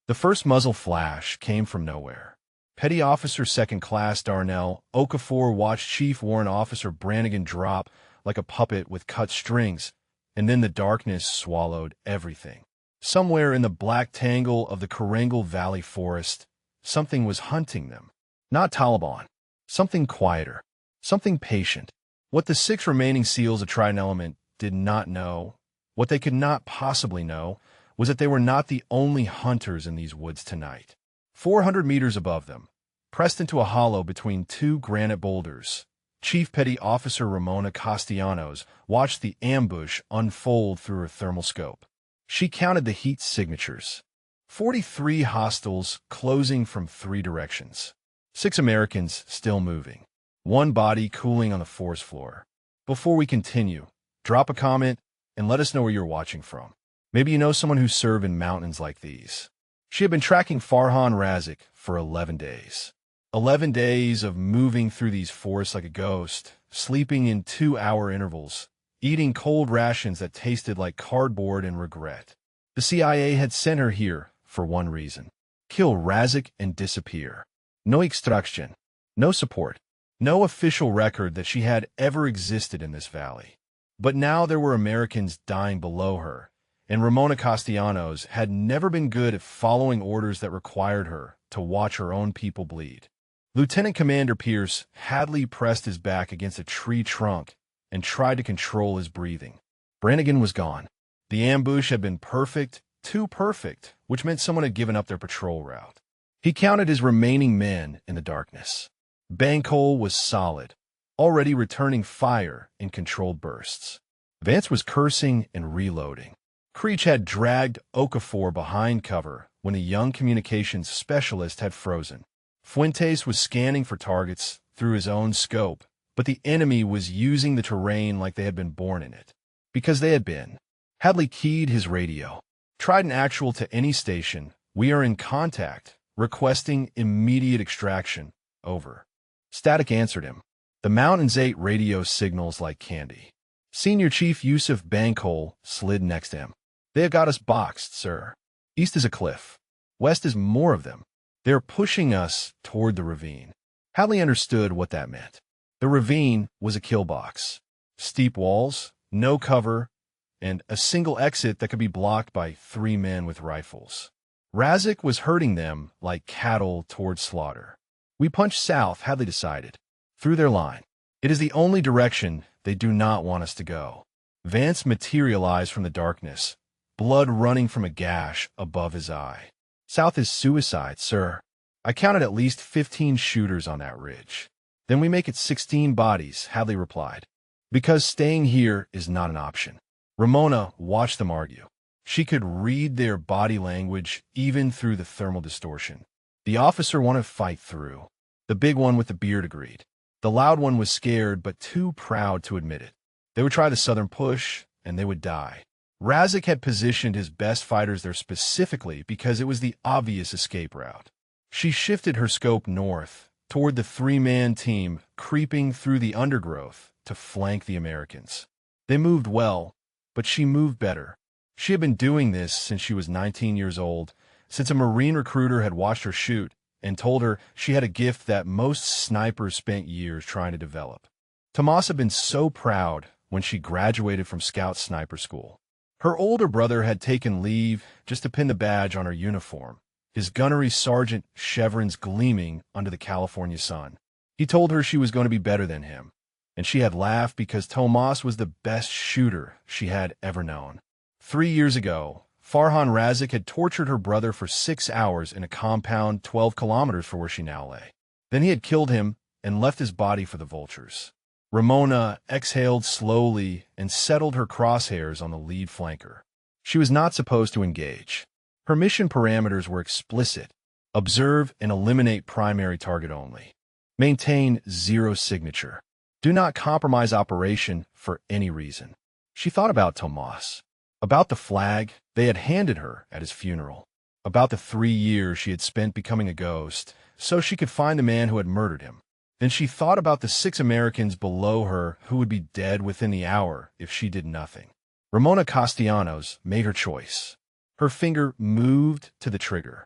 The first muzzle flash came from nowhere. Petty Officer Second Class Darnell Okafor watched Chief Warrant Officer Brannigan drop like a puppet with cut strings, and then the darkness swallowed everything. Somewhere in the black tangle of the Karangal Valley forest, something was hunting them. Not Taliban. Something quieter. Something patient. What the 6 remaining SEALs of Trident Element did not know, what they could not possibly know, was that they were not the only hunters in these woods tonight. 400 meters above them, pressed into a hollow between 2 granite boulders, Chief Petty Officer Ramona Castellanos watched the ambush unfold through her thermal scope. She counted the heat signatures. 43 hostiles closing from 3 directions. 6 Americans still moving. 1 body cooling on the forest floor. Before we continue, drop a comment and let us know where you're watching from. Maybe you know someone who served in mountains like these. She had been tracking Farhan Razik for 11 days. 11 days of moving through these forests like a ghost, sleeping in 2-hour intervals, eating cold rations that tasted like cardboard and regret. The CIA had sent her here for one reason: kill Razik and disappear. No extraction, no support, no official record that she had ever existed in this valley. But now there were Americans dying below her, and Ramona Castellanos had never been good at following orders that required her to watch her own people bleed. Lieutenant Commander Pierce Hadley pressed his back against a tree trunk and tried to control his breathing. Brannigan was gone. The ambush had been perfect, too perfect, which meant someone had given up their patrol route. He counted his remaining men in the darkness. Bankole was solid, already returning fire in controlled bursts. Vance was cursing and reloading. Creech had dragged Okafor behind cover when a young communications specialist had frozen. Fuentes was scanning for targets through his own scope, but the enemy was using the terrain like they had been born in it. Because they had been. Hadley keyed his radio. Trident Actual to any station. We are in contact. Requesting immediate extraction. Over. Static answered him. The Mountains ate radio signals like candy. Senior Chief Yusuf Bankole slid next to him. They have got us boxed, sir. East is a cliff. West is more of them. They're pushing us toward the ravine. Hadley understood what that meant. The ravine was a kill box. Steep walls, no cover, and a single exit that could be blocked by 3 men with rifles. Razik was herding them like cattle toward slaughter. We punch south, Hadley decided, through their line. It is the only direction they do not want us to go. Vance materialized from the darkness, blood running from a gash above his eye. South is suicide, sir. I counted at least 15 shooters on that ridge. Then we make it 16 bodies, Hadley replied. Because staying here is not an option. Ramona watched them argue. She could read their body language even through the thermal distortion. The officer wanted to fight through. The big one with the beard agreed. The loud one was scared but too proud to admit it. They would try the southern push, and they would die. Razik had positioned his best fighters there specifically because it was the obvious escape route. She shifted her scope north, toward the 3-man team creeping through the undergrowth to flank the Americans. They moved well, but she moved better. She had been doing this since she was 19 years old, since a Marine recruiter had watched her shoot and told her she had a gift that most snipers spent years trying to develop. Tomas had been so proud when she graduated from Scout Sniper School. Her older brother had taken leave just to pin the badge on her uniform, his gunnery sergeant chevrons gleaming under the California sun. He told her she was going to be better than him, and she had laughed because Tomas was the best shooter she had ever known. 3 years ago, Farhan Razik had tortured her brother for 6 hours in a compound 12 kilometers from where she now lay. Then he had killed him and left his body for the vultures. Ramona exhaled slowly and settled her crosshairs on the lead flanker. She was not supposed to engage. Her mission parameters were explicit. Observe and eliminate primary target only. Maintain 0 signature. Do not compromise operation for any reason. She thought about Tomas, about the flag they had handed her at his funeral, about the 3 years she had spent becoming a ghost so she could find the man who had murdered him. Then she thought about the 6 Americans below her who would be dead within the hour if she did nothing. Ramona Castellanos made her choice. Her finger moved to the trigger.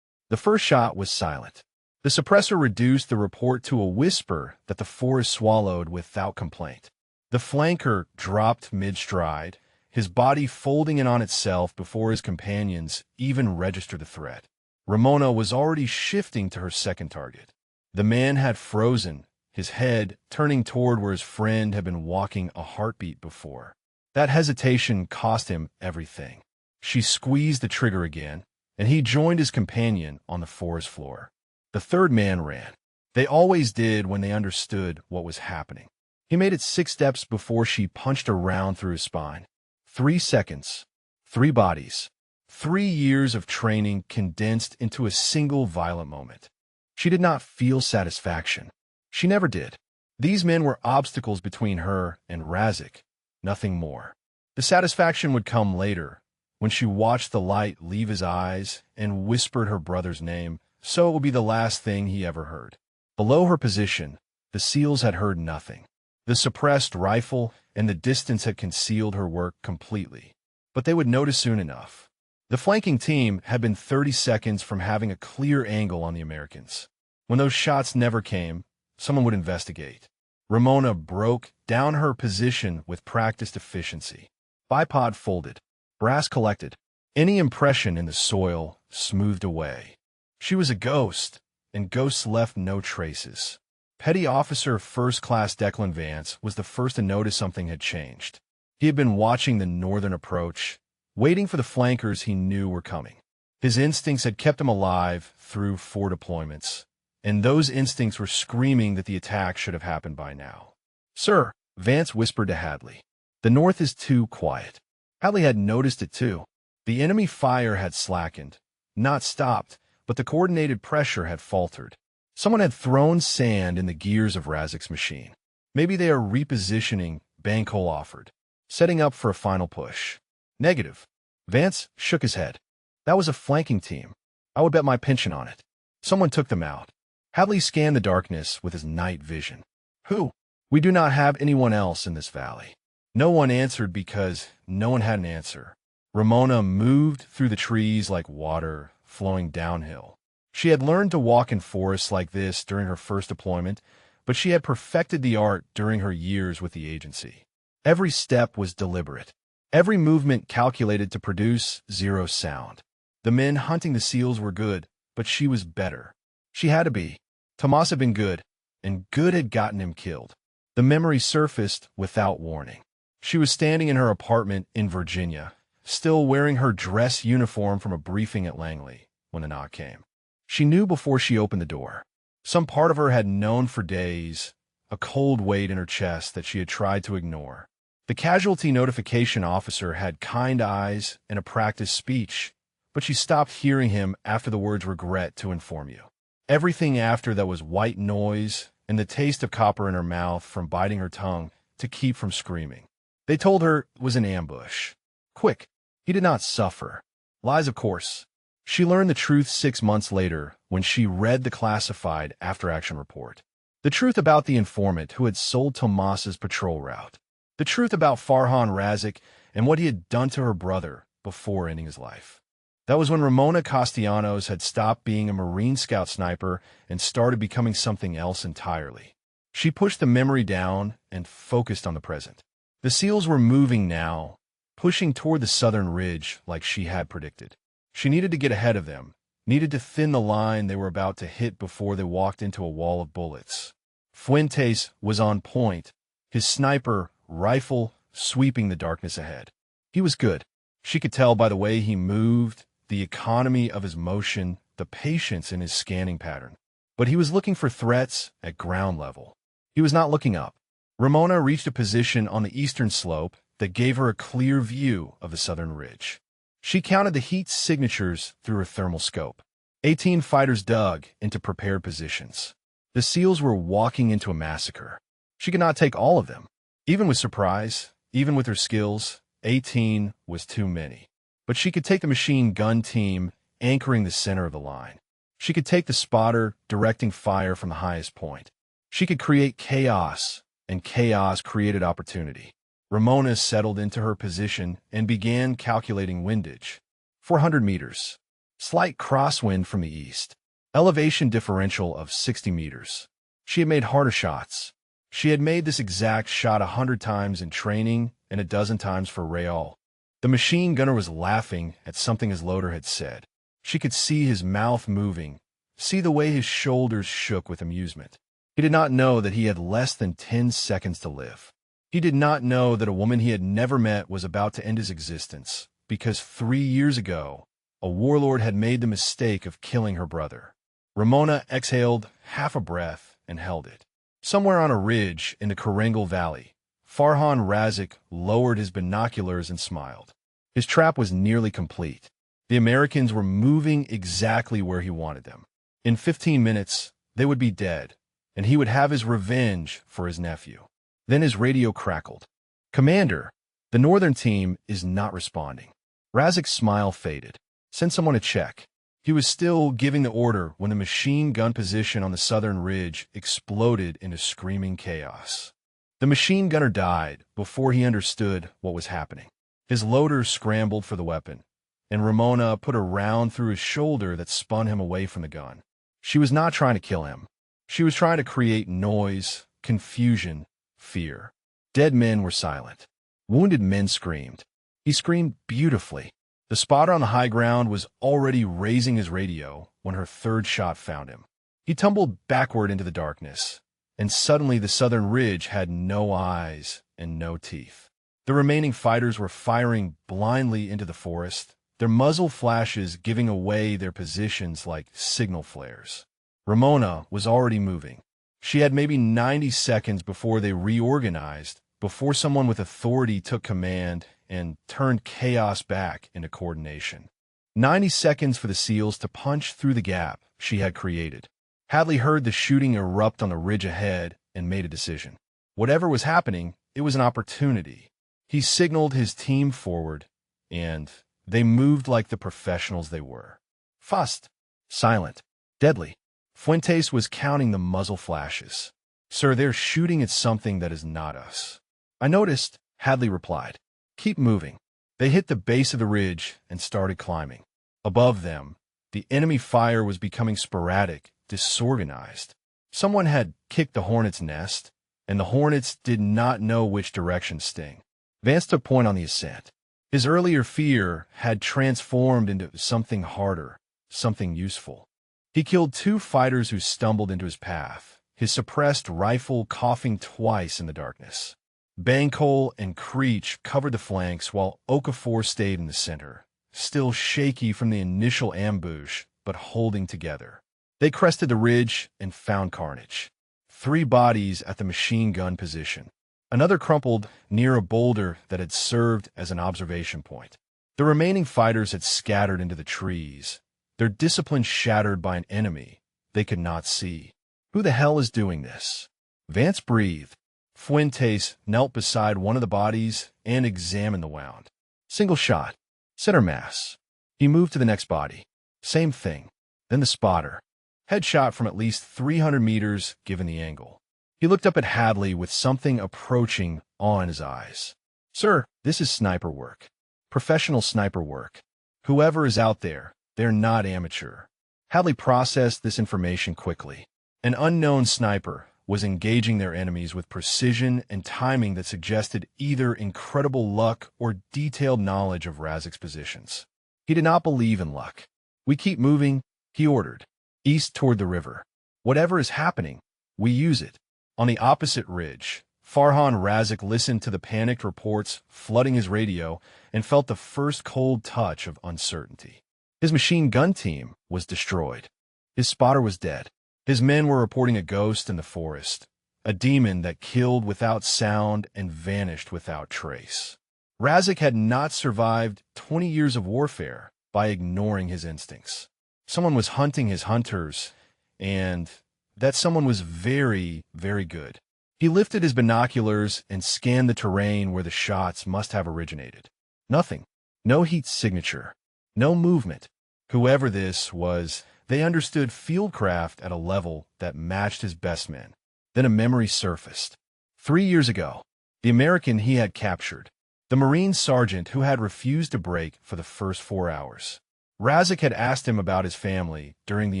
The first shot was silent. The suppressor reduced the report to a whisper that the forest swallowed without complaint. The flanker dropped mid-stride, his body folding in on itself before his companions even registered the threat. Ramona was already shifting to her second target. The man had frozen, his head turning toward where his friend had been walking a heartbeat before. That hesitation cost him everything. She squeezed the trigger again, and he joined his companion on the forest floor. The third man ran. They always did when they understood what was happening. He made it 6 steps before she punched a round through his spine. 3 seconds, 3 bodies, 3 years of training condensed into a single violent moment. She did not feel satisfaction. She never did. These men were obstacles between her and Razik, nothing more. The satisfaction would come later, when she watched the light leave his eyes and whispered her brother's name, so it would be the last thing he ever heard. Below her position, the SEALs had heard nothing. The suppressed rifle and the distance had concealed her work completely. But they would notice soon enough. The flanking team had been 30 seconds from having a clear angle on the Americans. When those shots never came, someone would investigate. Ramona broke down her position with practiced efficiency. Bipod folded. Brass collected. Any impression in the soil smoothed away. She was a ghost, and ghosts left no traces. Petty Officer First Class Declan Vance was the first to notice something had changed. He had been watching the northern approach, waiting for the flankers he knew were coming. His instincts had kept him alive through 4 deployments, and those instincts were screaming that the attack should have happened by now. "Sir," Vance whispered to Hadley, "the north is too quiet." Hadley had noticed it too. The enemy fire had slackened, not stopped, but the coordinated pressure had faltered. Someone had thrown sand in the gears of Razik's machine. Maybe they are repositioning, Bankole offered, setting up for a final push. Negative. Vance shook his head. That was a flanking team. I would bet my pension on it. Someone took them out. Hadley scanned the darkness with his night vision. Who? We do not have anyone else in this valley. No one answered because no one had an answer. Ramona moved through the trees like water flowing downhill. She had learned to walk in forests like this during her first deployment, but she had perfected the art during her years with the agency. Every step was deliberate. Every movement calculated to produce 0 sound. The men hunting the SEALs were good, but she was better. She had to be. Tomas had been good, and good had gotten him killed. The memory surfaced without warning. She was standing in her apartment in Virginia, still wearing her dress uniform from a briefing at Langley, when the knock came. She knew before she opened the door. Some part of her had known for days, a cold weight in her chest that she had tried to ignore. The casualty notification officer had kind eyes and a practiced speech, but she stopped hearing him after the words "regret to inform you." Everything after that was white noise and the taste of copper in her mouth from biting her tongue to keep from screaming. They told her it was an ambush. Quick. He did not suffer. Lies, of course. She learned the truth 6 months later when she read the classified after-action report. The truth about the informant who had sold Tomas's patrol route. The truth about Farhan Razik and what he had done to her brother before ending his life. That was when Ramona Castellanos had stopped being a Marine Scout sniper and started becoming something else entirely. She pushed the memory down and focused on the present. The SEALs were moving now, pushing toward the southern ridge like she had predicted. She needed to get ahead of them, needed to thin the line they were about to hit before they walked into a wall of bullets. Fuentes was on point, his sniper rifle sweeping the darkness ahead. He was good. She could tell by the way he moved, the economy of his motion, the patience in his scanning pattern. But he was looking for threats at ground level. He was not looking up. Ramona reached a position on the eastern slope that gave her a clear view of the southern ridge. She counted the heat signatures through her thermal scope. 18 fighters dug into prepared positions. The SEALs were walking into a massacre. She could not take all of them. Even with surprise, even with her skills, 18 was too many. But she could take the machine gun team anchoring the center of the line. She could take the spotter directing fire from the highest point. She could create chaos, and chaos created opportunity. Ramona settled into her position and began calculating windage. 400 meters. Slight crosswind from the east. Elevation differential of 60 meters. She had made harder shots. She had made this exact shot 100 times in training and a dozen times for Real. The machine gunner was laughing at something his loader had said. She could see his mouth moving, see the way his shoulders shook with amusement. He did not know that he had less than 10 seconds to live. He did not know that a woman he had never met was about to end his existence, because 3 years ago, a warlord had made the mistake of killing her brother. Ramona exhaled half a breath and held it. Somewhere on a ridge in the Karengal Valley, Farhan Razik lowered his binoculars and smiled. His trap was nearly complete. The Americans were moving exactly where he wanted them. In 15 minutes, they would be dead, and he would have his revenge for his nephew. Then his radio crackled. "Commander, the northern team is not responding." Razik's smile faded. "Send someone to check." He was still giving the order when the machine gun position on the southern ridge exploded into screaming chaos. The machine gunner died before he understood what was happening. His loader scrambled for the weapon, and Ramona put a round through his shoulder that spun him away from the gun. She was not trying to kill him. She was trying to create noise, confusion, fear. Dead men were silent. Wounded men screamed. He screamed beautifully. The spotter on the high ground was already raising his radio when her third shot found him. He tumbled backward into the darkness, and suddenly the southern ridge had no eyes and no teeth. The remaining fighters were firing blindly into the forest, their muzzle flashes giving away their positions like signal flares. Ramona was already moving. She had maybe 90 seconds before they reorganized, before someone with authority took command and turned chaos back into coordination. 90 seconds for the SEALs to punch through the gap she had created. Hadley heard the shooting erupt on the ridge ahead and made a decision. Whatever was happening, it was an opportunity. He signaled his team forward, and they moved like the professionals they were. Fast, silent, deadly. Fuentes was counting the muzzle flashes. "Sir, they're shooting at something that is not us." "I noticed," Hadley replied. "Keep moving." They hit the base of the ridge and started climbing. Above them, the enemy fire was becoming sporadic, disorganized. Someone had kicked the hornet's nest, and the hornets did not know which direction to sting. Vance took point on the ascent. His earlier fear had transformed into something harder, something useful. He killed 2 fighters who stumbled into his path, his suppressed rifle coughing twice in the darkness. Bancole and Creech covered the flanks while Okafor stayed in the center, still shaky from the initial ambush, but holding together. They crested the ridge and found carnage. 3 bodies at the machine gun position. Another crumpled near a boulder that had served as an observation point. The remaining fighters had scattered into the trees, their discipline shattered by an enemy they could not see. Who the hell is doing this? Vance breathed. Fuentes knelt beside one of the bodies and examined the wound. Single shot. Center mass. He moved to the next body. Same thing. Then the spotter. Headshot from at least 300 meters given the angle. He looked up at Hadley with something approaching awe in his eyes. "Sir, this is sniper work. Professional sniper work. Whoever is out there, they're not amateur." Hadley processed this information quickly. An unknown sniper was engaging their enemies with precision and timing that suggested either incredible luck or detailed knowledge of Razik's positions. He did not believe in luck. "We keep moving," he ordered. "East toward the river. Whatever is happening, we use it." On the opposite ridge, Farhan Razik listened to the panicked reports flooding his radio and felt the first cold touch of uncertainty. His machine gun team was destroyed. His spotter was dead. His men were reporting a ghost in the forest, a demon that killed without sound and vanished without trace. Razik had not survived 20 years of warfare by ignoring his instincts. Someone was hunting his hunters, and that someone was very, very good. He lifted his binoculars and scanned the terrain where the shots must have originated. Nothing. No heat signature. No movement. Whoever this was, they understood fieldcraft at a level that matched his best men. Then a memory surfaced. 3 years ago, the American he had captured, the Marine sergeant who had refused to break for the first 4 hours. Razik had asked him about his family during the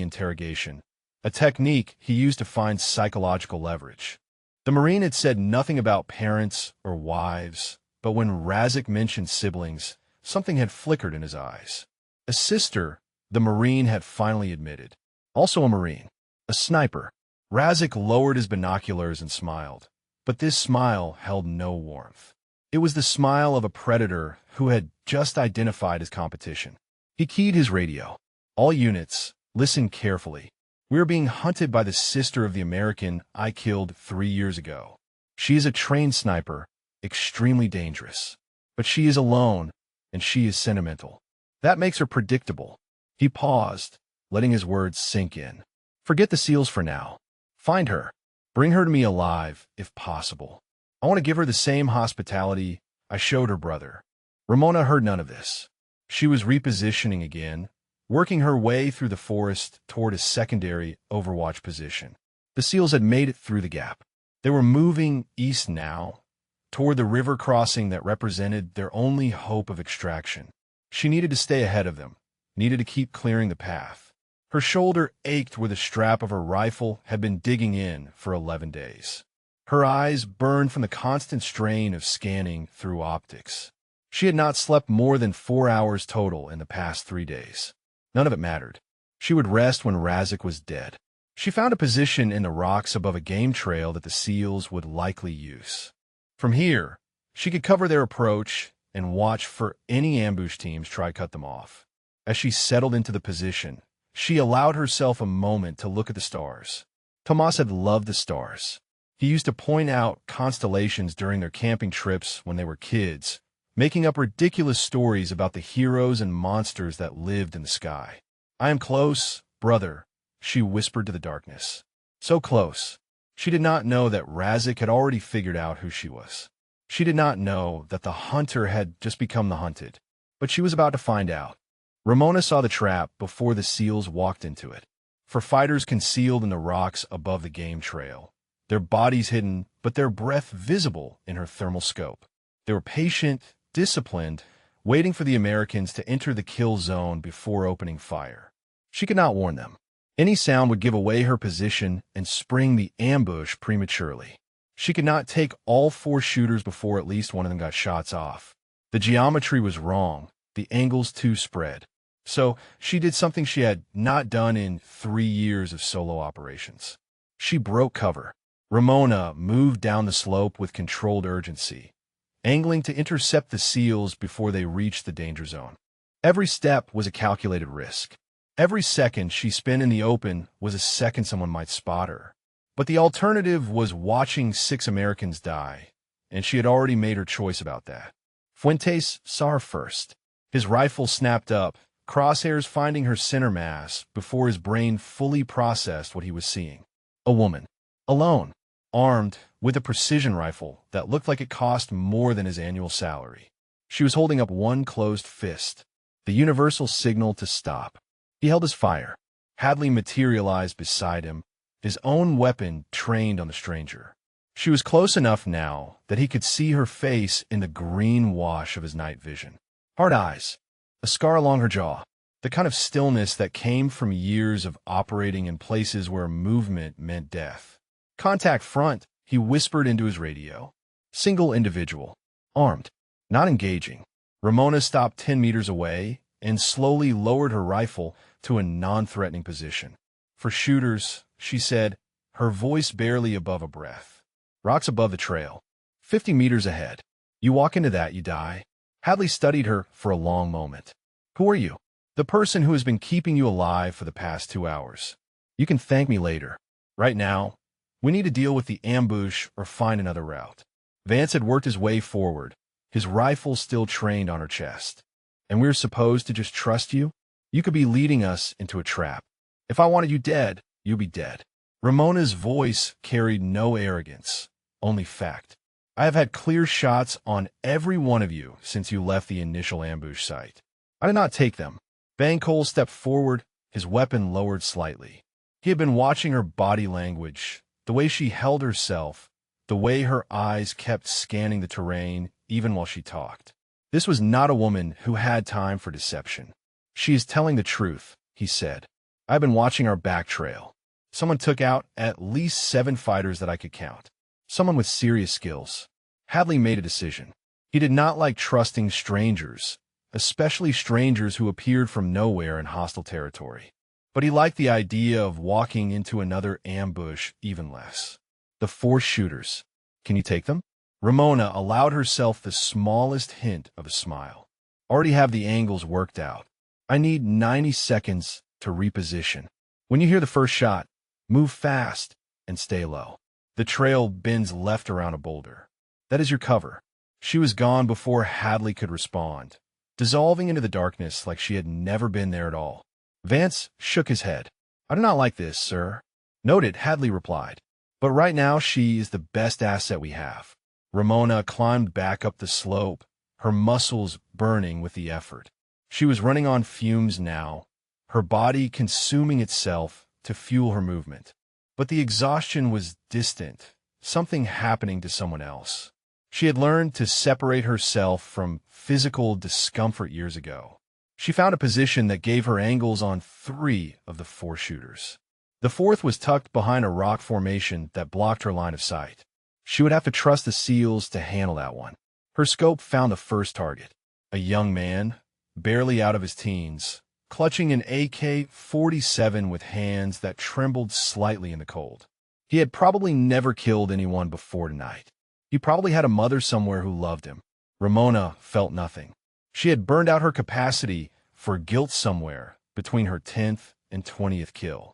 interrogation, a technique he used to find psychological leverage. The Marine had said nothing about parents or wives, but when Razik mentioned siblings, something had flickered in his eyes. A sister, the Marine had finally admitted. Also a Marine. A sniper. Razik lowered his binoculars and smiled, but this smile held no warmth. It was the smile of a predator who had just identified his competition. He keyed his radio. All units, listen carefully. We are being hunted by the sister of the American I killed 3 years ago. She is a trained sniper, extremely dangerous. But she is alone, and she is sentimental. That makes her predictable. He paused, letting his words sink in. Forget the SEALs for now. Find her. Bring her to me alive, if possible. I want to give her the same hospitality I showed her brother. Ramona heard none of this. She was repositioning again, working her way through the forest toward a secondary overwatch position. The SEALs had made it through the gap. They were moving east now, toward the river crossing that represented their only hope of extraction. She needed to stay ahead of them, needed to keep clearing the path. Her shoulder ached where the strap of her rifle had been digging in for 11 days. Her eyes burned from the constant strain of scanning through optics. She had not slept more than 4 hours total in the past 3 days. None of it mattered. She would rest when Razik was dead. She found a position in the rocks above a game trail that the SEALs would likely use. From here, she could cover their approach and watch for any ambush teams try to cut them off. As she settled into the position, she allowed herself a moment to look at the stars. Tomas had loved the stars. He used to point out constellations during their camping trips when they were kids, making up ridiculous stories about the heroes and monsters that lived in the sky. I am close, brother, she whispered to the darkness. So close. She did not know that Razik had already figured out who she was. She did not know that the hunter had just become the hunted, but she was about to find out. Ramona saw the trap before the SEALs walked into it. For fighters concealed in the rocks above the game trail, their bodies hidden, but their breath visible in her thermal scope. They were patient, disciplined, waiting for the Americans to enter the kill zone before opening fire. She could not warn them. Any sound would give away her position and spring the ambush prematurely. She could not take all 4 shooters before at least one of them got shots off. The geometry was wrong, the angles too spread. So she did something she had not done in 3 years of solo operations. She broke cover. Ramona moved down the slope with controlled urgency, angling to intercept the SEALs before they reached the danger zone. Every step was a calculated risk. Every second she spent in the open was a second someone might spot her. But the alternative was watching 6 Americans die, and she had already made her choice about that. Fuentes saw her first. His rifle snapped up, crosshairs finding her center mass before his brain fully processed what he was seeing. A woman. Alone. Armed with a precision rifle that looked like it cost more than his annual salary. She was holding up one closed fist, the universal signal to stop. He held his fire. Hadley materialized beside him, his own weapon trained on the stranger. She was close enough now that he could see her face in the green wash of his night vision. Hard eyes, a scar along her jaw, the kind of stillness that came from years of operating in places where movement meant death. Contact front, he whispered into his radio. Single individual. Armed. Not engaging. Ramona stopped 10 meters away and slowly lowered her rifle to a non-threatening position. For shooters, she said, her voice barely above a breath. Rocks above the trail. 50 meters ahead. You walk into that, you die. Hadley studied her for a long moment. Who are you? The person who has been keeping you alive for the past 2 hours. You can thank me later. Right now, we need to deal with the ambush or find another route. Vance had worked his way forward, his rifle still trained on her chest. And we're supposed to just trust you? You could be leading us into a trap. If I wanted you dead, you'd be dead. Ramona's voice carried no arrogance, only fact. I have had clear shots on every one of you since you left the initial ambush site. I did not take them. Bang Cole stepped forward, his weapon lowered slightly. He had been watching her body language, the way she held herself, the way her eyes kept scanning the terrain even while she talked. This was not a woman who had time for deception. She is telling the truth, he said. I've been watching our back trail. Someone took out at least 7 fighters that I could count. Someone with serious skills. Hadley made a decision. He did not like trusting strangers, especially strangers who appeared from nowhere in hostile territory. But he liked the idea of walking into another ambush even less. The 4 shooters. Can you take them? Ramona allowed herself the smallest hint of a smile. Already have the angles worked out. I need 90 seconds to reposition. When you hear the first shot, move fast and stay low. The trail bends left around a boulder. That is your cover. She was gone before Hadley could respond, dissolving into the darkness like she had never been there at all. Vance shook his head. I do not like this, sir. Noted, Hadley replied. But right now she is the best asset we have. Ramona climbed back up the slope, her muscles burning with the effort. She was running on fumes now, her body consuming itself to fuel her movement. But the exhaustion was distant, something happening to someone else. She had learned to separate herself from physical discomfort years ago. She found a position that gave her angles on 3 of the 4 shooters. The 4th was tucked behind a rock formation that blocked her line of sight. She would have to trust the SEALs to handle that one. Her scope found the first target, a young man, barely out of his teens, clutching an AK-47 with hands that trembled slightly in the cold. He had probably never killed anyone before tonight. He probably had a mother somewhere who loved him. Ramona felt nothing. She had burned out her capacity for guilt somewhere between her 10th and 20th kill.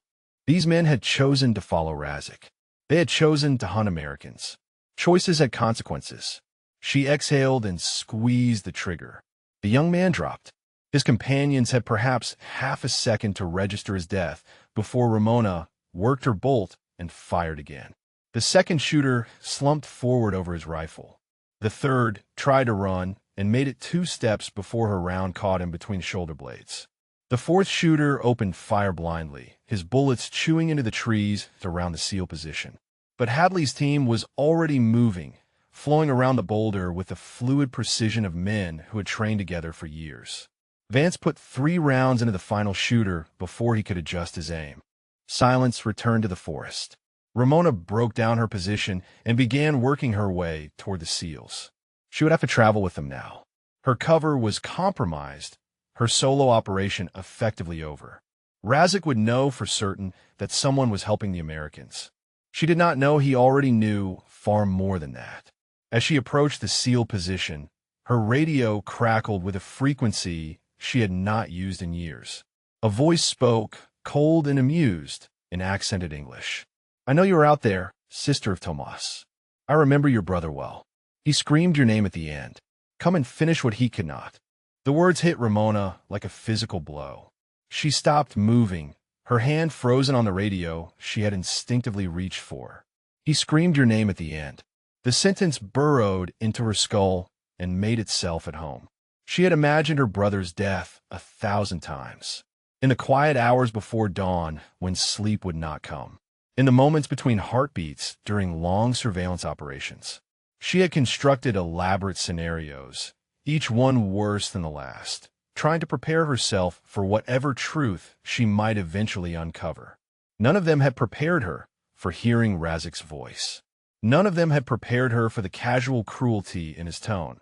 These men had chosen to follow Razik. They had chosen to hunt Americans. Choices had consequences. She exhaled and squeezed the trigger. The young man dropped. His companions had perhaps half a second to register his death before Ramona worked her bolt and fired again. The second shooter slumped forward over his rifle. The third tried to run and made it 2 steps before her round caught him between shoulder blades. The 4th shooter opened fire blindly, his bullets chewing into the trees around the SEAL position. But Hadley's team was already moving, flowing around the boulder with the fluid precision of men who had trained together for years. Vance put 3 rounds into the final shooter before he could adjust his aim. Silence returned to the forest. Ramona broke down her position and began working her way toward the SEALs. She would have to travel with them now. Her cover was compromised, her solo operation effectively over. Razik would know for certain that someone was helping the Americans. She did not know he already knew far more than that. As she approached the SEAL position, her radio crackled with a frequency she had not used in years. A voice spoke, cold and amused, in accented English. I know you are out there, sister of Tomas. I remember your brother well. He screamed your name at the end. Come and finish what he could not. The words hit Ramona like a physical blow. She stopped moving, her hand frozen on the radio she had instinctively reached for. He screamed your name at the end. The sentence burrowed into her skull and made itself at home. She had imagined her brother's death 1,000 times. In the quiet hours before dawn, when sleep would not come. In the moments between heartbeats during long surveillance operations. She had constructed elaborate scenarios, each one worse than the last, trying to prepare herself for whatever truth she might eventually uncover. None of them had prepared her for hearing Razik's voice. None of them had prepared her for the casual cruelty in his tone,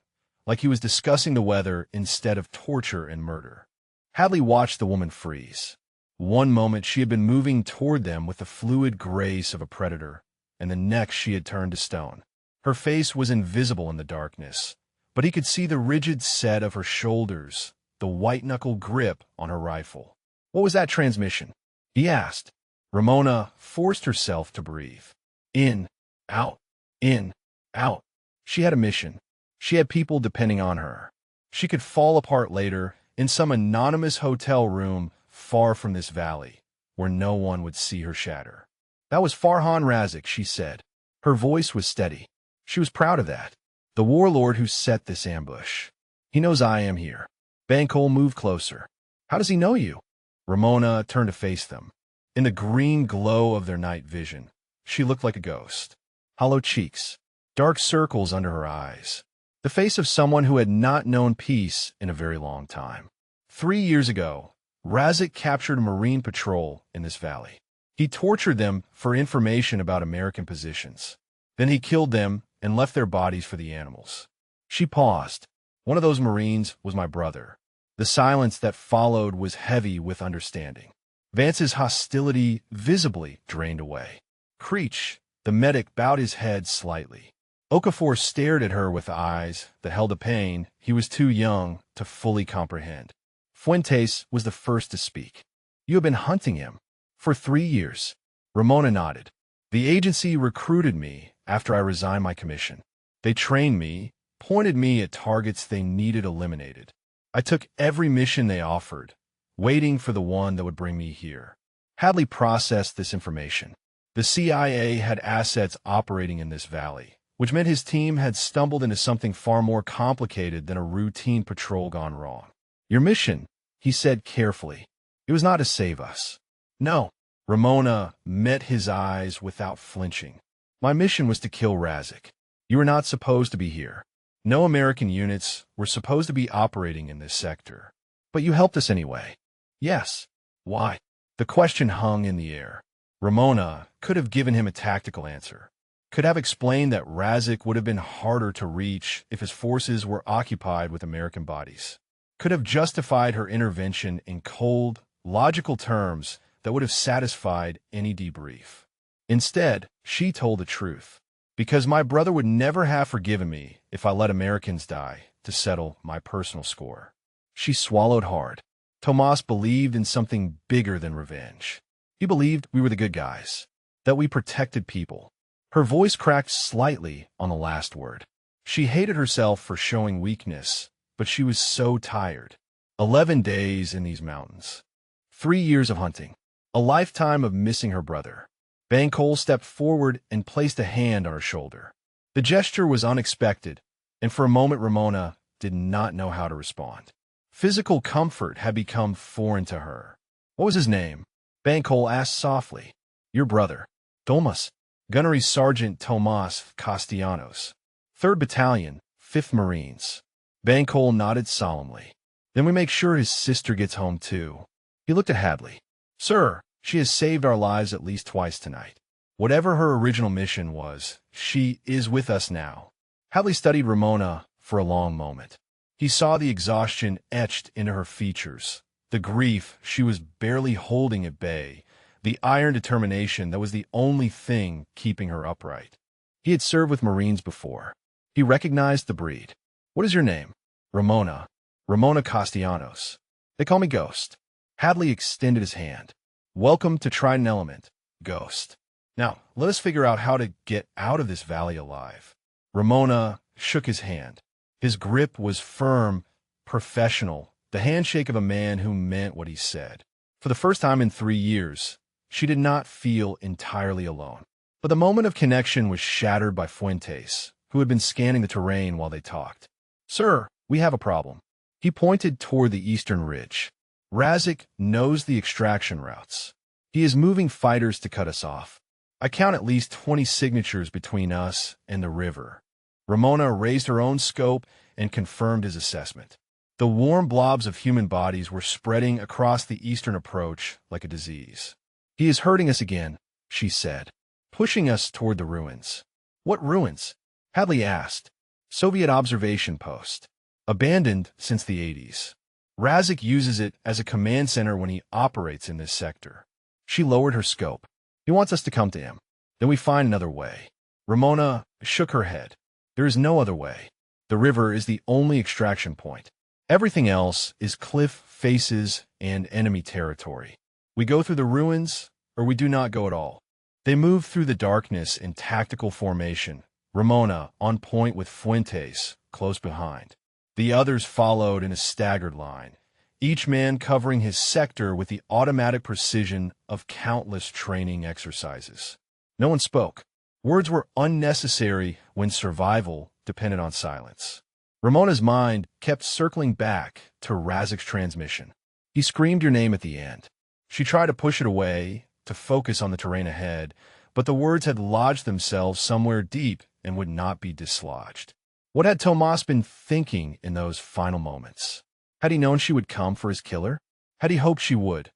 like he was discussing the weather instead of torture and murder. Hadley watched the woman freeze. One moment she had been moving toward them with the fluid grace of a predator, and the next she had turned to stone. Her face was invisible in the darkness, but he could see the rigid set of her shoulders, the white-knuckle grip on her rifle. What was that transmission? He asked. Ramona forced herself to breathe. In, out, in, out. She had a mission. She had people depending on her. She could fall apart later in some anonymous hotel room far from this valley, where no one would see her shatter. That was Farhan Razik, she said. Her voice was steady. She was proud of that. The warlord who set this ambush. He knows I am here. Bankole moved closer. How does he know you? Ramona turned to face them. In the green glow of their night vision, she looked like a ghost. Hollow cheeks, dark circles under her eyes. The face of someone who had not known peace in a very long time. 3 years ago, Razik captured a Marine patrol in this valley. He tortured them for information about American positions. Then he killed them and left their bodies for the animals. She paused. One of those Marines was my brother. The silence that followed was heavy with understanding. Vance's hostility visibly drained away. Creech, the medic, bowed his head slightly. Okafor stared at her with eyes that held a pain he was too young to fully comprehend. Fuentes was the first to speak. You have been hunting him for 3 years. Ramona nodded. The agency recruited me after I resigned my commission. They trained me, pointed me at targets they needed eliminated. I took every mission they offered, waiting for the one that would bring me here. Hadley processed this information. The CIA had assets operating in this valley, which meant his team had stumbled into something far more complicated than a routine patrol gone wrong. Your mission, he said carefully. It was not to save us. No. Ramona met his eyes without flinching. My mission was to kill Razik. You were not supposed to be here. No American units were supposed to be operating in this sector. But you helped us anyway. Yes. Why? The question hung in the air. Ramona could have given him a tactical answer. Could have explained that Razik would have been harder to reach if his forces were occupied with American bodies. Could have justified her intervention in cold, logical terms that would have satisfied any debrief. Instead, she told the truth. Because my brother would never have forgiven me if I let Americans die to settle my personal score. She swallowed hard. Tomas believed in something bigger than revenge. He believed we were the good guys, that we protected people. Her voice cracked slightly on the last word. She hated herself for showing weakness, but she was so tired. 11 days in these mountains. 3 years of hunting. A lifetime of missing her brother. Bancole stepped forward and placed a hand on her shoulder. The gesture was unexpected, and for a moment Ramona did not know how to respond. Physical comfort had become foreign to her. What was his name? Bancole asked softly. Your brother. Tomas. Gunnery Sergeant Tomas Castellanos. 3rd Battalion, 5th Marines. Bancole nodded solemnly. Then we make sure his sister gets home too. He looked at Hadley. Sir, she has saved our lives at least twice tonight. Whatever her original mission was, she is with us now. Hadley studied Ramona for a long moment. He saw the exhaustion etched into her features, the grief she was barely holding at bay, the iron determination that was the only thing keeping her upright. He had served with Marines before. He recognized the breed. What is your name? Ramona. Ramona Castellanos. They call me Ghost. Hadley extended his hand. Welcome to Trident Element, Ghost. Now, let us figure out how to get out of this valley alive. Ramona shook his hand. His grip was firm, professional, the handshake of a man who meant what he said. For the first time in 3 years, she did not feel entirely alone. But the moment of connection was shattered by Fuentes, who had been scanning the terrain while they talked. Sir, we have a problem. He pointed toward the eastern ridge. Razik knows the extraction routes. He is moving fighters to cut us off. I count at least 20 signatures between us and the river. Ramona raised her own scope and confirmed his assessment. The warm blobs of human bodies were spreading across the eastern approach like a disease. He is hurting us again, she said, pushing us toward the ruins. What ruins? Hadley asked. Soviet observation post. Abandoned since the 80s. Razik uses it as a command center when he operates in this sector. She lowered her scope. He wants us to come to him. Then we find another way. Ramona shook her head. There is no other way. The river is the only extraction point. Everything else is cliff faces and enemy territory. We go through the ruins, or we do not go at all. They move through the darkness in tactical formation, Ramona on point with Fuentes close behind. The others followed in a staggered line, each man covering his sector with the automatic precision of countless training exercises. No one spoke. Words were unnecessary when survival depended on silence. Ramona's mind kept circling back to Razik's transmission. He screamed your name at the end. She tried to push it away, to focus on the terrain ahead, but the words had lodged themselves somewhere deep and would not be dislodged. What had Tomas been thinking in those final moments? Had he known she would come for his killer? Had he hoped she would?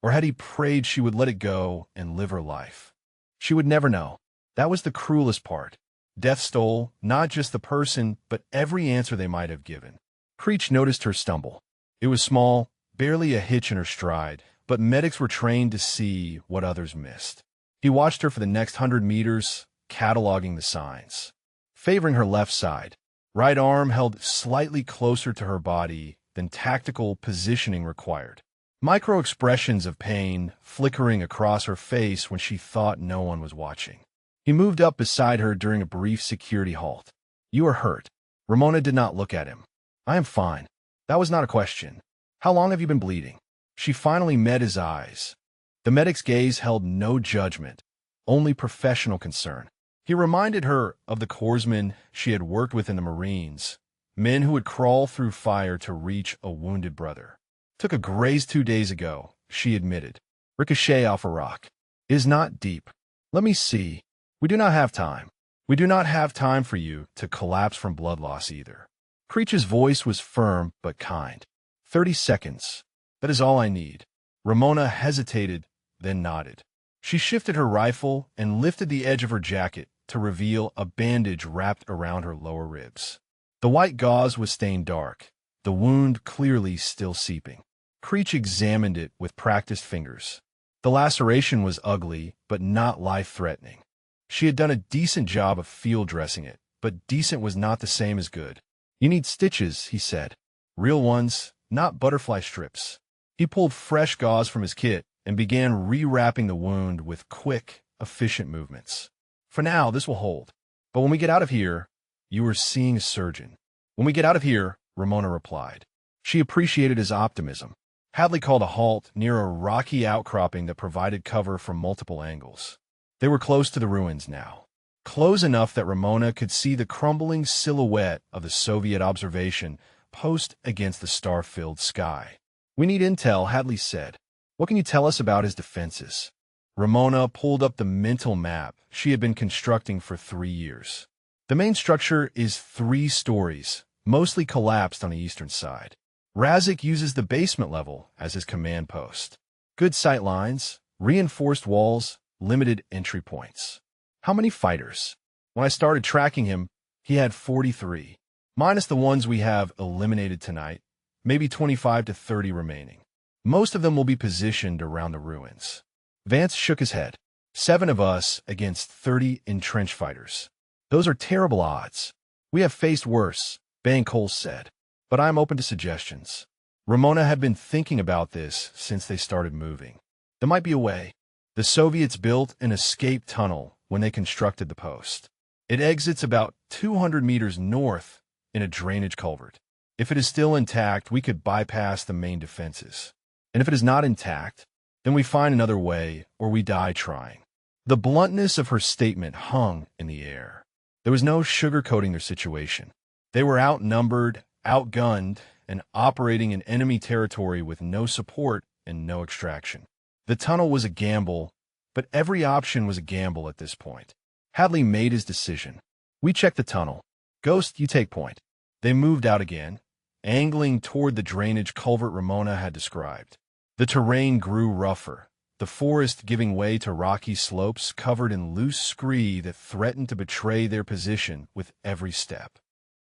Or had he prayed she would let it go and live her life? She would never know. That was the cruelest part. Death stole not just the person, but every answer they might have given. Creech noticed her stumble. It was small, barely a hitch in her stride, but medics were trained to see what others missed. He watched her for the next 100 meters, cataloging the signs. Favoring her left side, right arm held slightly closer to her body than tactical positioning required. Micro-expressions of pain flickering across her face when she thought no one was watching. He moved up beside her during a brief security halt. "You are hurt." Ramona did not look at him. "I am fine." That was not a question. "How long have you been bleeding?" She finally met his eyes. The medic's gaze held no judgment, only professional concern. He reminded her of the corpsmen she had worked with in the Marines, men who would crawl through fire to reach a wounded brother. "Took a graze 2 days ago," she admitted. "Ricochet off a rock. It is not deep. Let me see. We do not have time. We do not have time for you to collapse from blood loss either." Creech's voice was firm but kind. 30 seconds. That is all I need." Ramona hesitated, then nodded. She shifted her rifle and lifted the edge of her jacket to reveal a bandage wrapped around her lower ribs. The white gauze was stained dark, the wound clearly still seeping. Creech examined it with practiced fingers. The laceration was ugly, but not life-threatening. She had done a decent job of field dressing it, but decent was not the same as good. "You need stitches," he said. "Real ones, not butterfly strips." He pulled fresh gauze from his kit and began rewrapping the wound with quick, efficient movements. "For now, this will hold. But when we get out of here, you are seeing a surgeon." "When we get out of here," Ramona replied. She appreciated his optimism. Hadley called a halt near a rocky outcropping that provided cover from multiple angles. They were close to the ruins now. Close enough that Ramona could see the crumbling silhouette of the Soviet observation post against the star-filled sky. "We need intel," Hadley said. "What can you tell us about his defenses?" Ramona pulled up the mental map she had been constructing for 3 years. The main structure is 3 stories, mostly collapsed on the eastern side. Razik uses the basement level as his command post. Good sight lines, reinforced walls, limited entry points. "How many fighters?" When I started tracking him, he had 43, minus the ones we have eliminated tonight, maybe 25 to 30 remaining. Most of them will be positioned around the ruins. Vance shook his head. 7 of us against 30 entrenched fighters. Those are terrible odds. We have faced worse, Bang Cole said. But I am open to suggestions. Ramona had been thinking about this since they started moving. There might be a way. The Soviets built an escape tunnel when they constructed the post. It exits about 200 meters north in a drainage culvert. If it is still intact, we could bypass the main defenses. And if it is not intact, then we find another way or we die trying. The bluntness of her statement hung in the air. There was no sugarcoating their situation. They were outnumbered, outgunned, and operating in enemy territory with no support and no extraction. The tunnel was a gamble, but every option was a gamble at this point. Hadley made his decision. "We check the tunnel. Ghost, you take point." They moved out again, angling toward the drainage culvert Ramona had described. The terrain grew rougher, the forest giving way to rocky slopes covered in loose scree that threatened to betray their position with every step.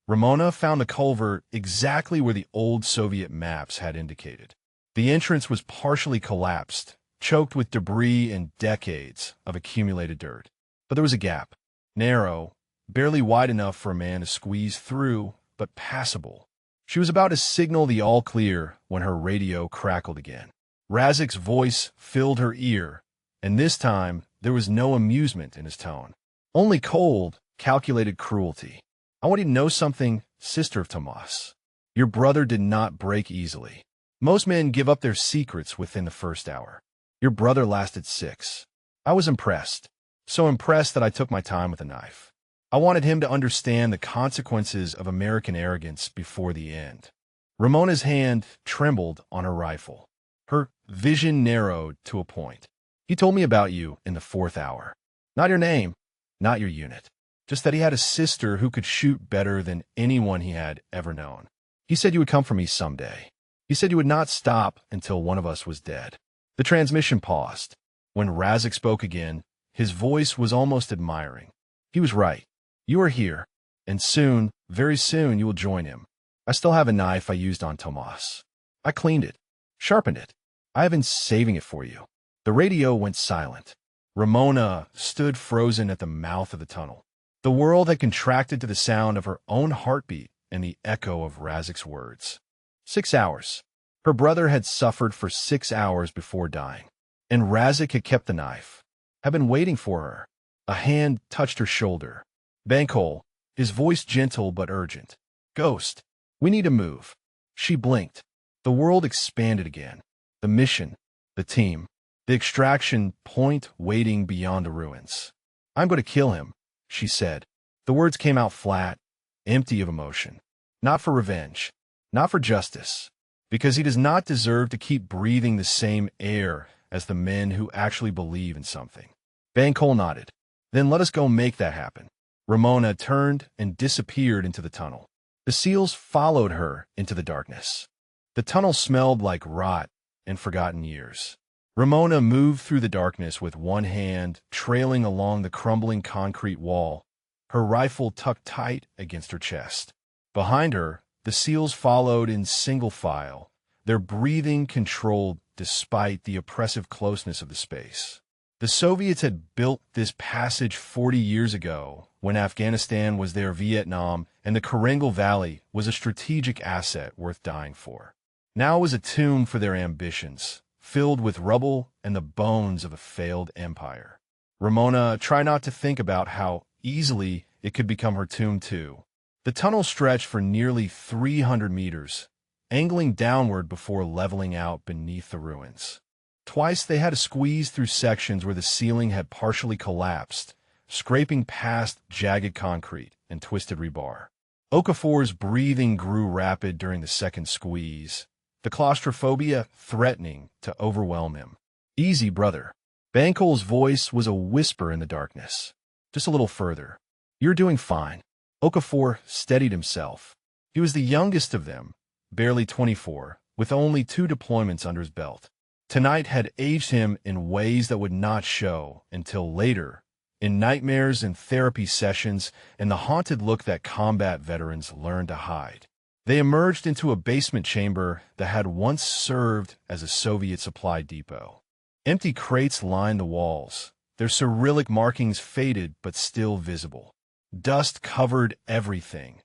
Ramona found the culvert exactly where the old Soviet maps had indicated. The entrance was partially collapsed, choked with debris and decades of accumulated dirt. But there was a gap, narrow, barely wide enough for a man to squeeze through, but passable. She was about to signal the all-clear when her radio crackled again. Razik's voice filled her ear, and this time there was no amusement in his tone. Only cold, calculated cruelty. "I want you to know something, sister of Tomas. Your brother did not break easily. Most men give up their secrets within the first hour. Your brother lasted 6. I was impressed. So impressed that I took my time with a knife. I wanted him to understand the consequences of American arrogance before the end." Ramona's hand trembled on her rifle. Her vision narrowed to a point. "He told me about you in the 4th hour. Not your name, not your unit. Just that he had a sister who could shoot better than anyone he had ever known. He said you would come for me someday. He said you would not stop until one of us was dead. The transmission paused. When Razik spoke again, his voice was almost admiring. He was right. You are here, and soon, very soon, you will join him. I still have a knife I used on Tomas. I cleaned it, sharpened it. I have been saving it for you. The radio went silent. Ramona stood frozen at the mouth of the tunnel. The world had contracted to the sound of her own heartbeat and the echo of Razik's words. 6 hours. Her brother had suffered for 6 hours before dying, and Razik had kept the knife, had been waiting for her. A hand touched her shoulder. Bankole, his voice gentle but urgent. Ghost, we need to move. She blinked. The world expanded again. The mission, the team, the extraction point waiting beyond the ruins. I'm going to kill him, she said. The words came out flat, empty of emotion. Not for revenge, not for justice, because he does not deserve to keep breathing the same air as the men who actually believe in something. Bankole nodded. Then let us go make that happen. Ramona turned and disappeared into the tunnel. The seals followed her into the darkness. The tunnel smelled like rot and forgotten years. Ramona moved through the darkness with one hand trailing along the crumbling concrete wall, her rifle tucked tight against her chest. Behind her, the seals followed in single file, their breathing controlled despite the oppressive closeness of the space. The Soviets had built this passage 40 years ago when Afghanistan was their Vietnam and the Korengal Valley was a strategic asset worth dying for. Now it was a tomb for their ambitions, filled with rubble and the bones of a failed empire. Ramona tried not to think about how easily it could become her tomb too. The tunnel stretched for nearly 300 meters, angling downward before leveling out beneath the ruins. Twice they had to squeeze through sections where the ceiling had partially collapsed, scraping past jagged concrete and twisted rebar. Okafor's breathing grew rapid during the second squeeze, the claustrophobia threatening to overwhelm him. Easy, brother. Bankole's voice was a whisper in the darkness. Just a little further. You're doing fine. Okafor steadied himself. He was the youngest of them, barely 24, with only 2 deployments under his belt. Tonight had aged him in ways that would not show until later, in nightmares and therapy sessions and the haunted look that combat veterans learn to hide. They emerged into a basement chamber that had once served as a Soviet supply depot. Empty crates lined the walls, their Cyrillic markings faded but still visible. Dust covered everything,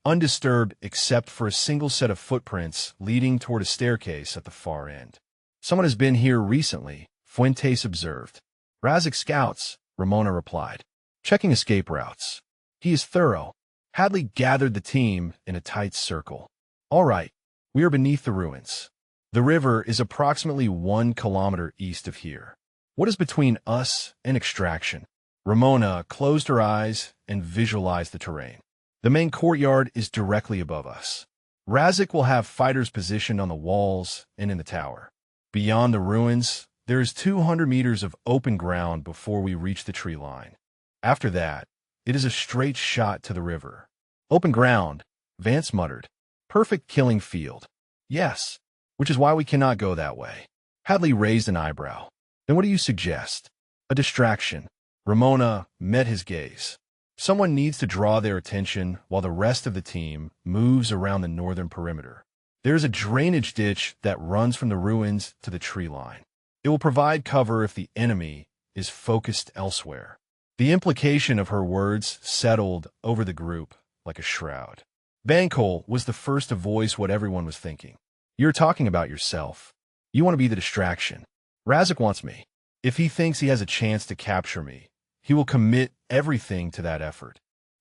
undisturbed except for a single set of footprints leading toward a staircase at the far end. Someone has been here recently, Fuentes observed. Razik scouts, Ramona replied, checking escape routes. He is thorough. Hadley gathered the team in a tight circle. All right, we are beneath the ruins. The river is approximately 1 kilometer east of here. What is between us and extraction? Ramona closed her eyes and visualized the terrain. The main courtyard is directly above us. Razik will have fighters positioned on the walls and in the tower. Beyond the ruins, there is 200 meters of open ground before we reach the tree line. After that, it is a straight shot to the river. Open ground, Vance muttered. Perfect killing field. Yes, which is why we cannot go that way. Hadley raised an eyebrow. Then what do you suggest? A distraction. Ramona met his gaze. Someone needs to draw their attention while the rest of the team moves around the northern perimeter. There is a drainage ditch that runs from the ruins to the tree line. It will provide cover if the enemy is focused elsewhere. The implication of her words settled over the group like a shroud. Bankole was the first to voice what everyone was thinking. You're talking about yourself. You want to be the distraction. Razik wants me. If he thinks he has a chance to capture me, he will commit everything to that effort.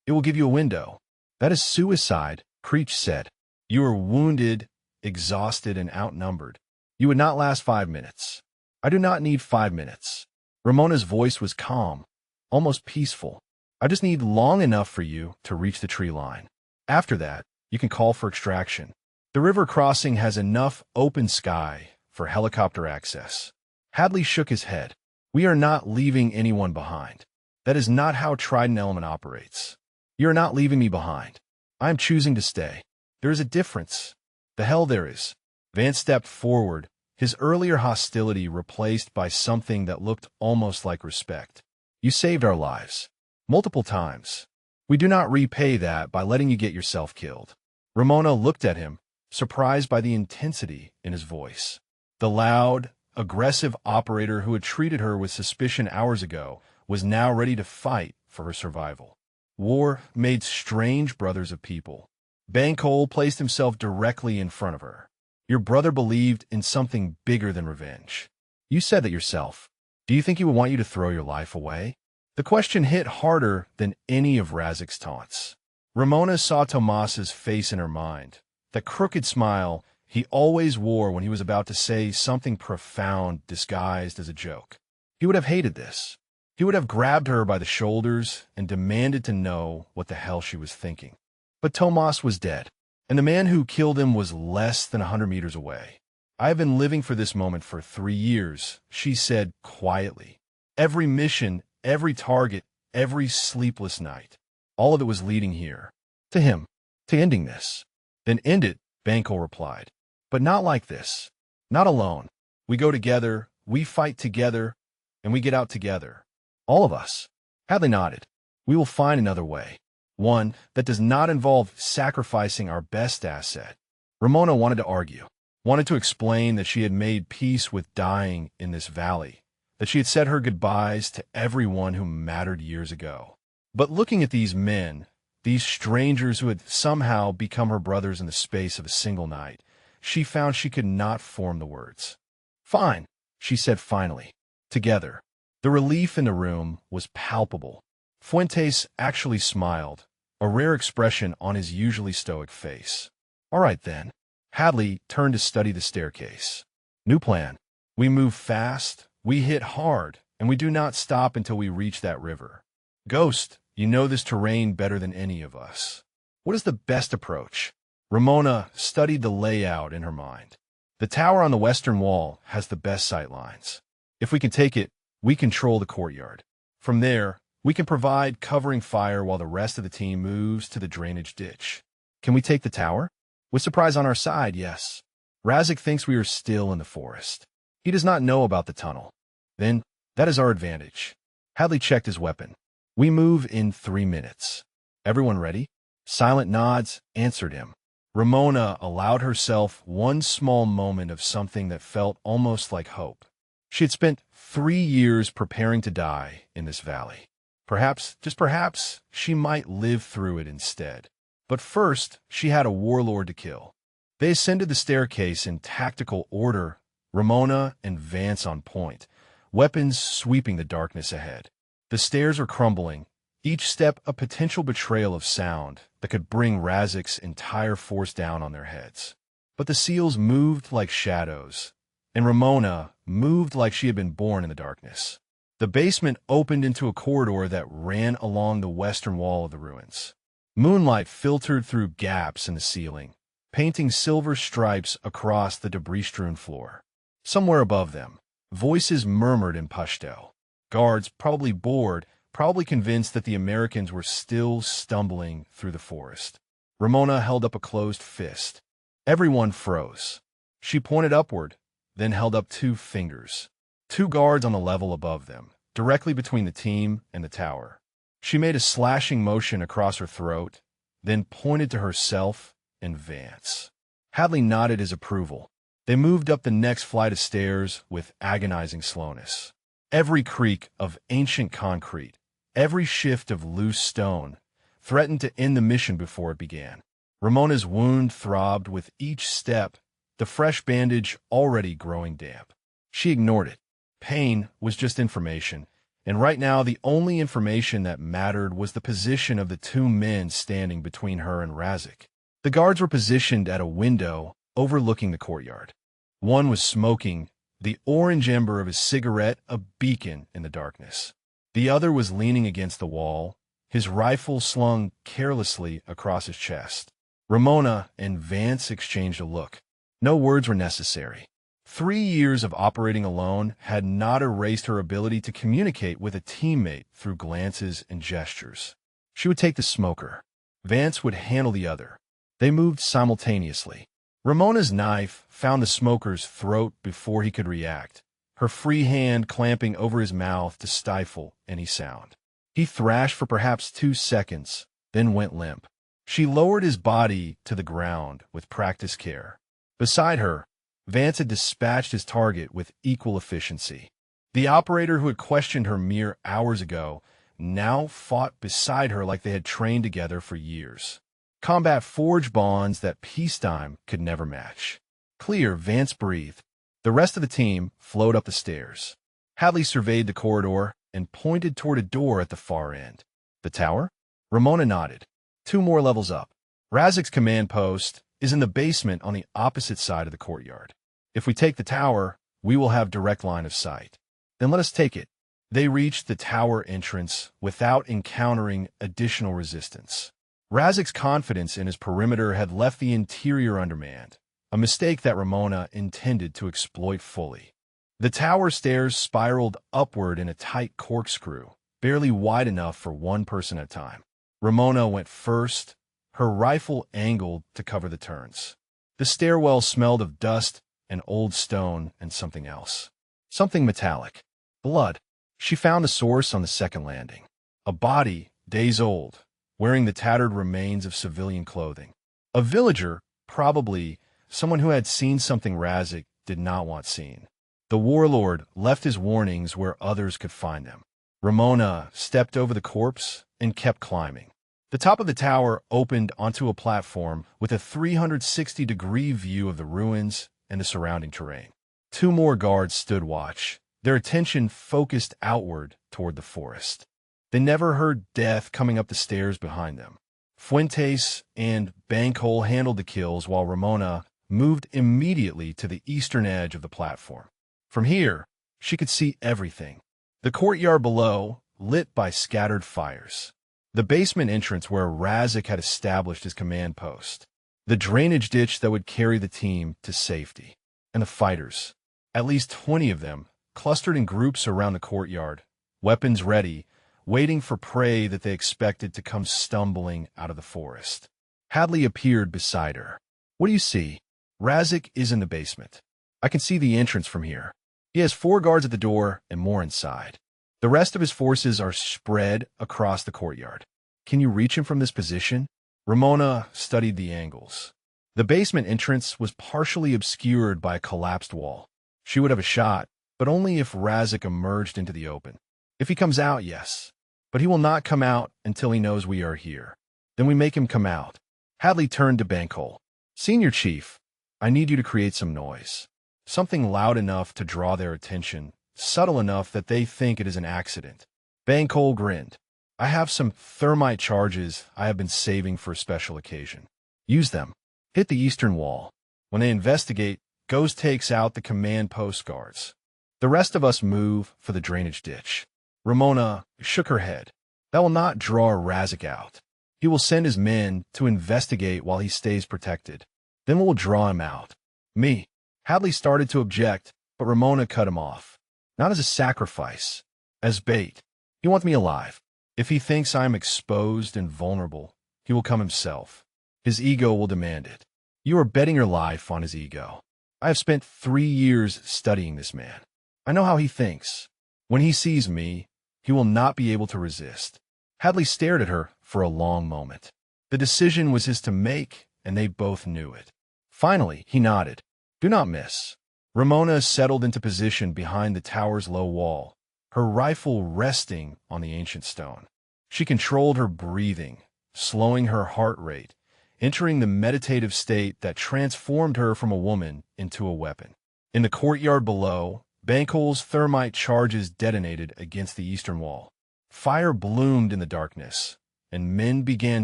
It will give you a window. That is suicide, Creech said. You are wounded, exhausted, and outnumbered. You would not last 5 minutes. I do not need 5 minutes. Ramona's voice was calm, almost peaceful. I just need long enough for you to reach the tree line. After that, you can call for extraction. The river crossing has enough open sky for helicopter access. Hadley shook his head. We are not leaving anyone behind. That is not how Trident Element operates. You are not leaving me behind. I am choosing to stay. There is a difference. The hell there is. Vance stepped forward, his earlier hostility replaced by something that looked almost like respect. You saved our lives. Multiple times. We do not repay that by letting you get yourself killed. Ramona looked at him, surprised by the intensity in his voice. The loud, aggressive operator who had treated her with suspicion hours ago was now ready to fight for her survival. War made strange brothers of people. Bancole placed himself directly in front of her. Your brother believed in something bigger than revenge. You said that yourself. Do you think he would want you to throw your life away? The question hit harder than any of Razik's taunts. Ramona saw Tomas's face in her mind, that crooked smile he always wore when he was about to say something profound disguised as a joke. He would have hated this. He would have grabbed her by the shoulders and demanded to know what the hell she was thinking. But Tomas was dead, and the man who killed him was less than 100 meters away. I have been living for this moment for 3 years, she said quietly. Every mission, every target, every sleepless night. All of it was leading here. To him. To ending this. Then end it, Bancole replied. But not like this. Not alone. We go together, we fight together, and we get out together. All of us. Hadley nodded. We will find another way. One that does not involve sacrificing our best asset. Ramona wanted to argue. Wanted to explain that she had made peace with dying in this valley. That she had said her goodbyes to everyone who mattered years ago. But looking at these men, these strangers who had somehow become her brothers in the space of a single night, she found she could not form the words. Fine, she said finally. Together. The relief in the room was palpable. Fuentes actually smiled, a rare expression on his usually stoic face. All right then. Hadley turned to study the staircase. New plan. We move fast, we hit hard, and we do not stop until we reach that river. Ghost, you know this terrain better than any of us. What is the best approach? Ramona studied the layout in her mind. The tower on the western wall has the best sight lines. If we can take it, we control the courtyard. From there, we can provide covering fire while the rest of the team moves to the drainage ditch. Can we take the tower? With surprise on our side, yes. Razik thinks we are still in the forest. He does not know about the tunnel. Then, that is our advantage. Hadley checked his weapon. We move in 3 minutes. Everyone ready? Silent nods answered him. Ramona allowed herself one small moment of something that felt almost like hope. She had spent 3 years preparing to die in this valley. Perhaps, just perhaps, she might live through it instead. But first, she had a warlord to kill. They ascended the staircase in tactical order, Ramona and Vance on point, weapons sweeping the darkness ahead. The stairs were crumbling, each step a potential betrayal of sound that could bring Razik's entire force down on their heads. But the seals moved like shadows, and Ramona moved like she had been born in the darkness. The basement opened into a corridor that ran along the western wall of the ruins. Moonlight filtered through gaps in the ceiling, painting silver stripes across the debris-strewn floor. Somewhere above them, voices murmured in Pashto. Guards, probably bored, probably convinced that the Americans were still stumbling through the forest. Ramona held up a closed fist. Everyone froze. She pointed upward, then held up 2 fingers. 2 guards on the level above them, directly between the team and the tower. She made a slashing motion across her throat, then pointed to herself and Vance. Hadley nodded his approval. They moved up the next flight of stairs with agonizing slowness. Every creak of ancient concrete, every shift of loose stone, threatened to end the mission before it began. Ramona's wound throbbed with each step, the fresh bandage already growing damp. She ignored it. Pain was just information, and right now the only information that mattered was the position of the 2 men standing between her and Razik. The guards were positioned at a window overlooking the courtyard. One was smoking, the orange ember of his cigarette a beacon in the darkness. The other was leaning against the wall, his rifle slung carelessly across his chest. Ramona and Vance exchanged a look. No words were necessary. 3 years of operating alone had not erased her ability to communicate with a teammate through glances and gestures. She would take the smoker. Vance would handle the other. They moved simultaneously. Ramona's knife found the smoker's throat before he could react, her free hand clamping over his mouth to stifle any sound. He thrashed for perhaps 2 seconds, then went limp. She lowered his body to the ground with practiced care. Beside her, Vance had dispatched his target with equal efficiency. The operator who had questioned her mere hours ago now fought beside her like they had trained together for years. Combat forged bonds that peacetime could never match. Clear, Vance breathed. The rest of the team flowed up the stairs. Hadley surveyed the corridor and pointed toward a door at the far end. The tower? Ramona nodded. 2 more levels up. Razik's command post is in the basement on the opposite side of the courtyard. If we take the tower, we will have direct line of sight. Then let us take it. They reached the tower entrance without encountering additional resistance. Razik's confidence in his perimeter had left the interior undermanned, a mistake that Ramona intended to exploit fully. The tower stairs spiraled upward in a tight corkscrew, barely wide enough for one person at a time. Ramona went first, her rifle angled to cover the turns. The stairwell smelled of dust and old stone and something else. Something metallic. Blood. She found the source on the second landing. A body, days old, wearing the tattered remains of civilian clothing. A villager, probably someone who had seen something Razik did not want seen. The warlord left his warnings where others could find them. Ramona stepped over the corpse and kept climbing. The top of the tower opened onto a platform with a 360-degree view of the ruins and the surrounding terrain. 2 more guards stood watch, their attention focused outward toward the forest. They never heard death coming up the stairs behind them. Fuentes and Bankhole handled the kills while Ramona moved immediately to the eastern edge of the platform. From here, she could see everything. The courtyard below, lit by scattered fires. The basement entrance where Razik had established his command post. The drainage ditch that would carry the team to safety. And the fighters, at least 20 of them, clustered in groups around the courtyard, weapons ready, waiting for prey that they expected to come stumbling out of the forest. Hadley appeared beside her. What do you see? Razik is in the basement. I can see the entrance from here. He has 4 guards at the door and more inside. The rest of his forces are spread across the courtyard. Can you reach him from this position? Ramona studied the angles. The basement entrance was partially obscured by a collapsed wall. She would have a shot, but only if Razik emerged into the open. If he comes out, yes. But he will not come out until he knows we are here. Then we make him come out. Hadley turned to Bankhole. Senior Chief, I need you to create some noise. Something loud enough to draw their attention, subtle enough that they think it is an accident. Bankhole grinned. I have some thermite charges I have been saving for a special occasion. Use them. Hit the eastern wall. When they investigate, Ghost takes out the command post guards. The rest of us move for the drainage ditch. Ramona shook her head. That will not draw Razik out. He will send his men to investigate while he stays protected. Then we'll draw him out. Me. Hadley started to object, but Ramona cut him off. Not as a sacrifice, as bait. He wants me alive. If he thinks I am exposed and vulnerable, he will come himself. His ego will demand it. You are betting your life on his ego. I have spent 3 years studying this man. I know how he thinks. When he sees me, he will not be able to resist. Hadley stared at her for a long moment. The decision was his to make, and they both knew it. Finally, he nodded. Do not miss. Ramona settled into position behind the tower's low wall, her rifle resting on the ancient stone. She controlled her breathing, slowing her heart rate, entering the meditative state that transformed her from a woman into a weapon. In the courtyard below, Bankhole's thermite charges detonated against the eastern wall. Fire bloomed in the darkness, and men began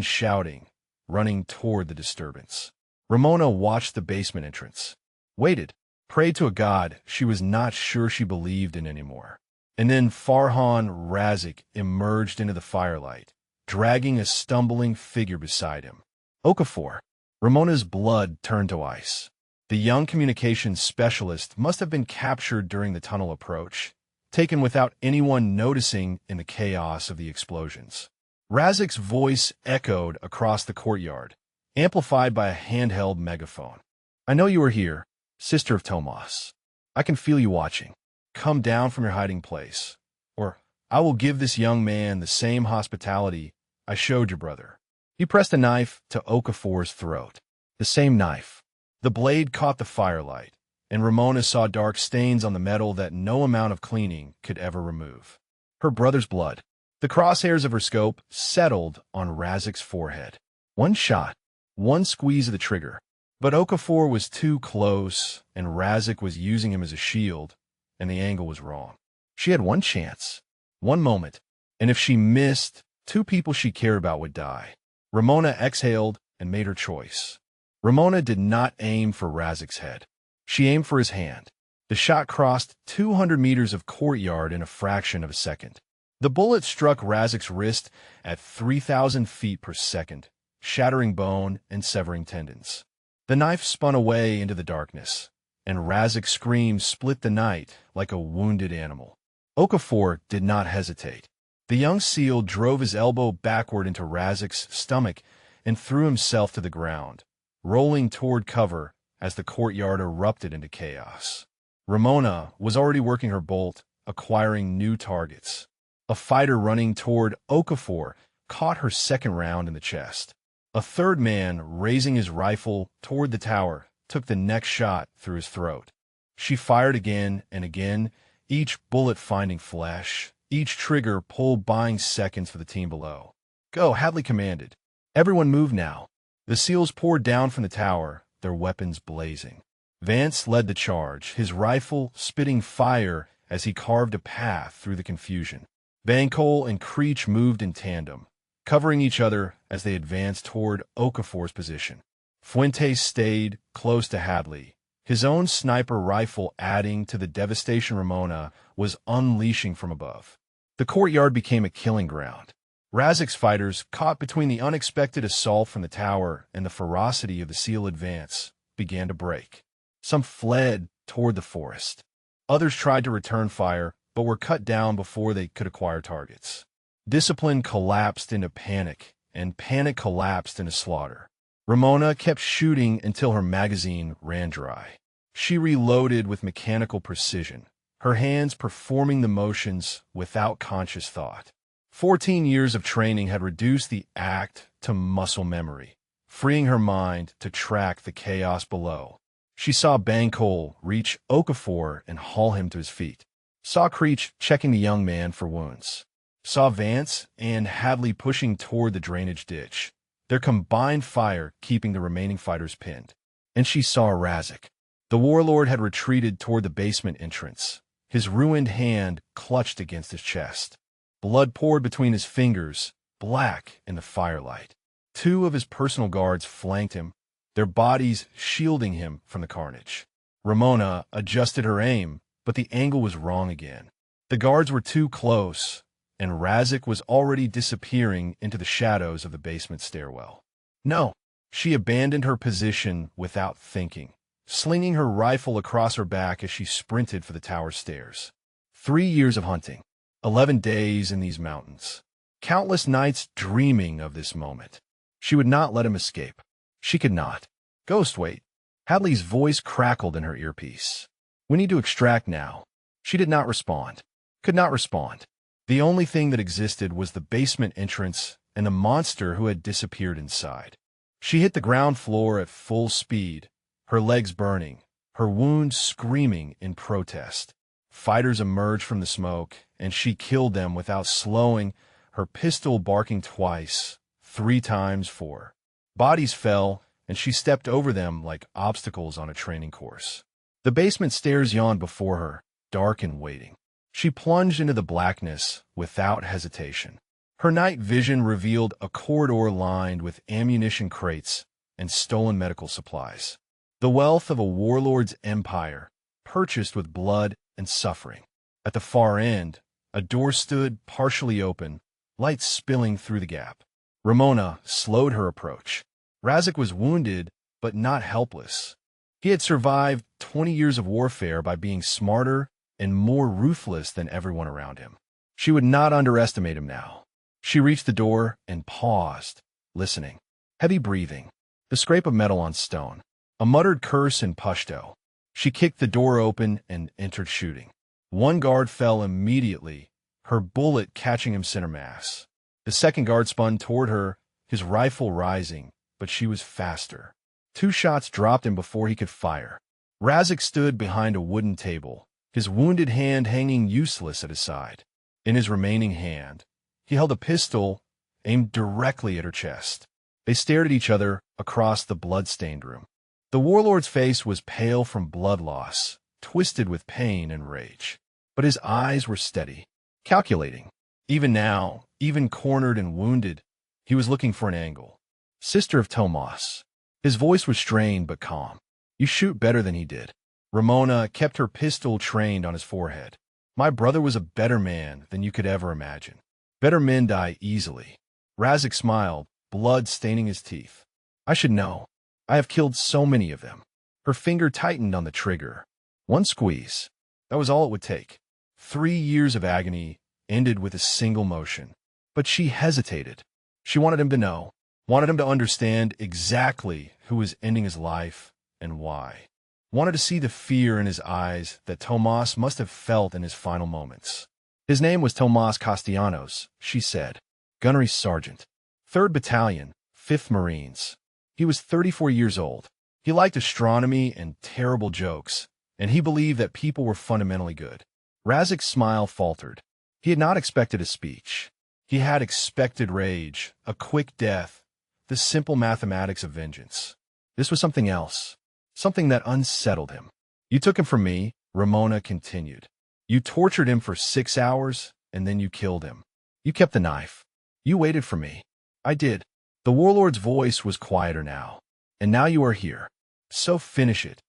shouting, running toward the disturbance. Ramona watched the basement entrance, waited, prayed to a god she was not sure she believed in anymore. And then Farhan Razik emerged into the firelight, dragging a stumbling figure beside him. Okafor. Ramona's blood turned to ice. The young communications specialist must have been captured during the tunnel approach, taken without anyone noticing in the chaos of the explosions. Razik's voice echoed across the courtyard, amplified by a handheld megaphone. I know you are here, sister of Tomas. I can feel you watching. Come down from your hiding place, or I will give this young man the same hospitality I showed your brother. He pressed a knife to Okafor's throat. The same knife. The blade caught the firelight, and Ramona saw dark stains on the metal that no amount of cleaning could ever remove. Her brother's blood. The crosshairs of her scope settled on Razik's forehead. One shot, one squeeze of the trigger. But Okafor was too close, and Razik was using him as a shield, and the angle was wrong. She had one chance, one moment, and if she missed, two people she cared about would die. Ramona exhaled and made her choice. Ramona did not aim for Razik's head. She aimed for his hand. The shot crossed 200 meters of courtyard in a fraction of a second. The bullet struck Razik's wrist at 3,000 feet per second, shattering bone and severing tendons. The knife spun away into the darkness, and Razik's scream split the night like a wounded animal. Okafor did not hesitate. The young SEAL drove his elbow backward into Razik's stomach and threw himself to the ground, rolling toward cover as the courtyard erupted into chaos. Ramona was already working her bolt, acquiring new targets. A fighter running toward Okafor caught her second round in the chest. A third man, raising his rifle toward the tower, took the next shot through his throat. She fired again and again, each bullet finding flesh, each trigger pull buying seconds for the team below. Go, Hadley commanded. Everyone move now. The SEALs poured down from the tower, their weapons blazing. Vance led the charge, his rifle spitting fire as he carved a path through the confusion. Bancole and Creech moved in tandem, covering each other as they advanced toward Okafor's position. Fuentes stayed close to Hadley, his own sniper rifle adding to the devastation Ramona was unleashing from above. The courtyard became a killing ground. Razik's fighters, caught between the unexpected assault from the tower and the ferocity of the SEAL advance, began to break. Some fled toward the forest. Others tried to return fire, but were cut down before they could acquire targets. Discipline collapsed into panic, and panic collapsed into slaughter. Ramona kept shooting until her magazine ran dry. She reloaded with mechanical precision, her hands performing the motions without conscious thought. 14 years of training had reduced the act to muscle memory, freeing her mind to track the chaos below. She saw Bancole reach Okafor and haul him to his feet. Saw Creech checking the young man for wounds. Saw Vance and Hadley pushing toward the drainage ditch, their combined fire keeping the remaining fighters pinned. And she saw Razik. The warlord had retreated toward the basement entrance, his ruined hand clutched against his chest. Blood poured between his fingers, black in the firelight. Two of his personal guards flanked him, their bodies shielding him from the carnage. Ramona adjusted her aim, but the angle was wrong again. The guards were too close, and Razik was already disappearing into the shadows of the basement stairwell. No, she abandoned her position without thinking, slinging her rifle across her back as she sprinted for the tower stairs. 3 years of hunting, 11 days in these mountains, countless nights dreaming of this moment. She would not let him escape. She could not. Ghost, wait. Hadley's voice crackled in her earpiece. We need to extract now. She did not respond. Could not respond. The only thing that existed was the basement entrance and the monster who had disappeared inside. She hit the ground floor at full speed, her legs burning, her wounds screaming in protest. Fighters emerged from the smoke, and she killed them without slowing, her pistol barking twice, 3 times 4. Bodies fell, and she stepped over them like obstacles on a training course. The basement stairs yawned before her, dark and waiting. She plunged into the blackness without hesitation. Her night vision revealed a corridor lined with ammunition crates and stolen medical supplies. The wealth of a warlord's empire, purchased with blood and suffering. At the far end, a door stood partially open, light spilling through the gap. Ramona slowed her approach. Razik was wounded, but not helpless. He had survived 20 years of warfare by being smarter and more ruthless than everyone around him. She would not underestimate him now. She reached the door and paused, listening. Heavy breathing, the scrape of metal on stone. A muttered curse in Pashto. She kicked the door open and entered shooting. One guard fell immediately, her bullet catching him center mass. The second guard spun toward her, his rifle rising, but she was faster. 2 shots dropped him before he could fire. Razik stood behind a wooden table, his wounded hand hanging useless at his side. In his remaining hand, he held a pistol aimed directly at her chest. They stared at each other across the blood-stained room. The warlord's face was pale from blood loss, twisted with pain and rage. But his eyes were steady, calculating. Even now, even cornered and wounded, he was looking for an angle. Sister of Tomas. His voice was strained but calm. You shoot better than he did. Ramona kept her pistol trained on his forehead. My brother was a better man than you could ever imagine. Better men die easily. Razik smiled, blood staining his teeth. I should know. I have killed so many of them. Her finger tightened on the trigger. One squeeze. That was all it would take. 3 years of agony ended with a single motion. But she hesitated. She wanted him to know, wanted him to understand exactly who was ending his life and why. Wanted to see the fear in his eyes that Tomas must have felt in his final moments. His name was Tomas Castellanos, she said. Gunnery Sergeant. 3rd Battalion, 5th Marines. He was 34 years old. He liked astronomy and terrible jokes, and he believed that people were fundamentally good. Razik's smile faltered. He had not expected a speech. He had expected rage, a quick death, the simple mathematics of vengeance. This was something else, something that unsettled him. You took him from me, Ramona continued. You tortured him for 6 hours, and then you killed him. You kept the knife. You waited for me. I did. The warlord's voice was quieter now. And now you are here. So finish it.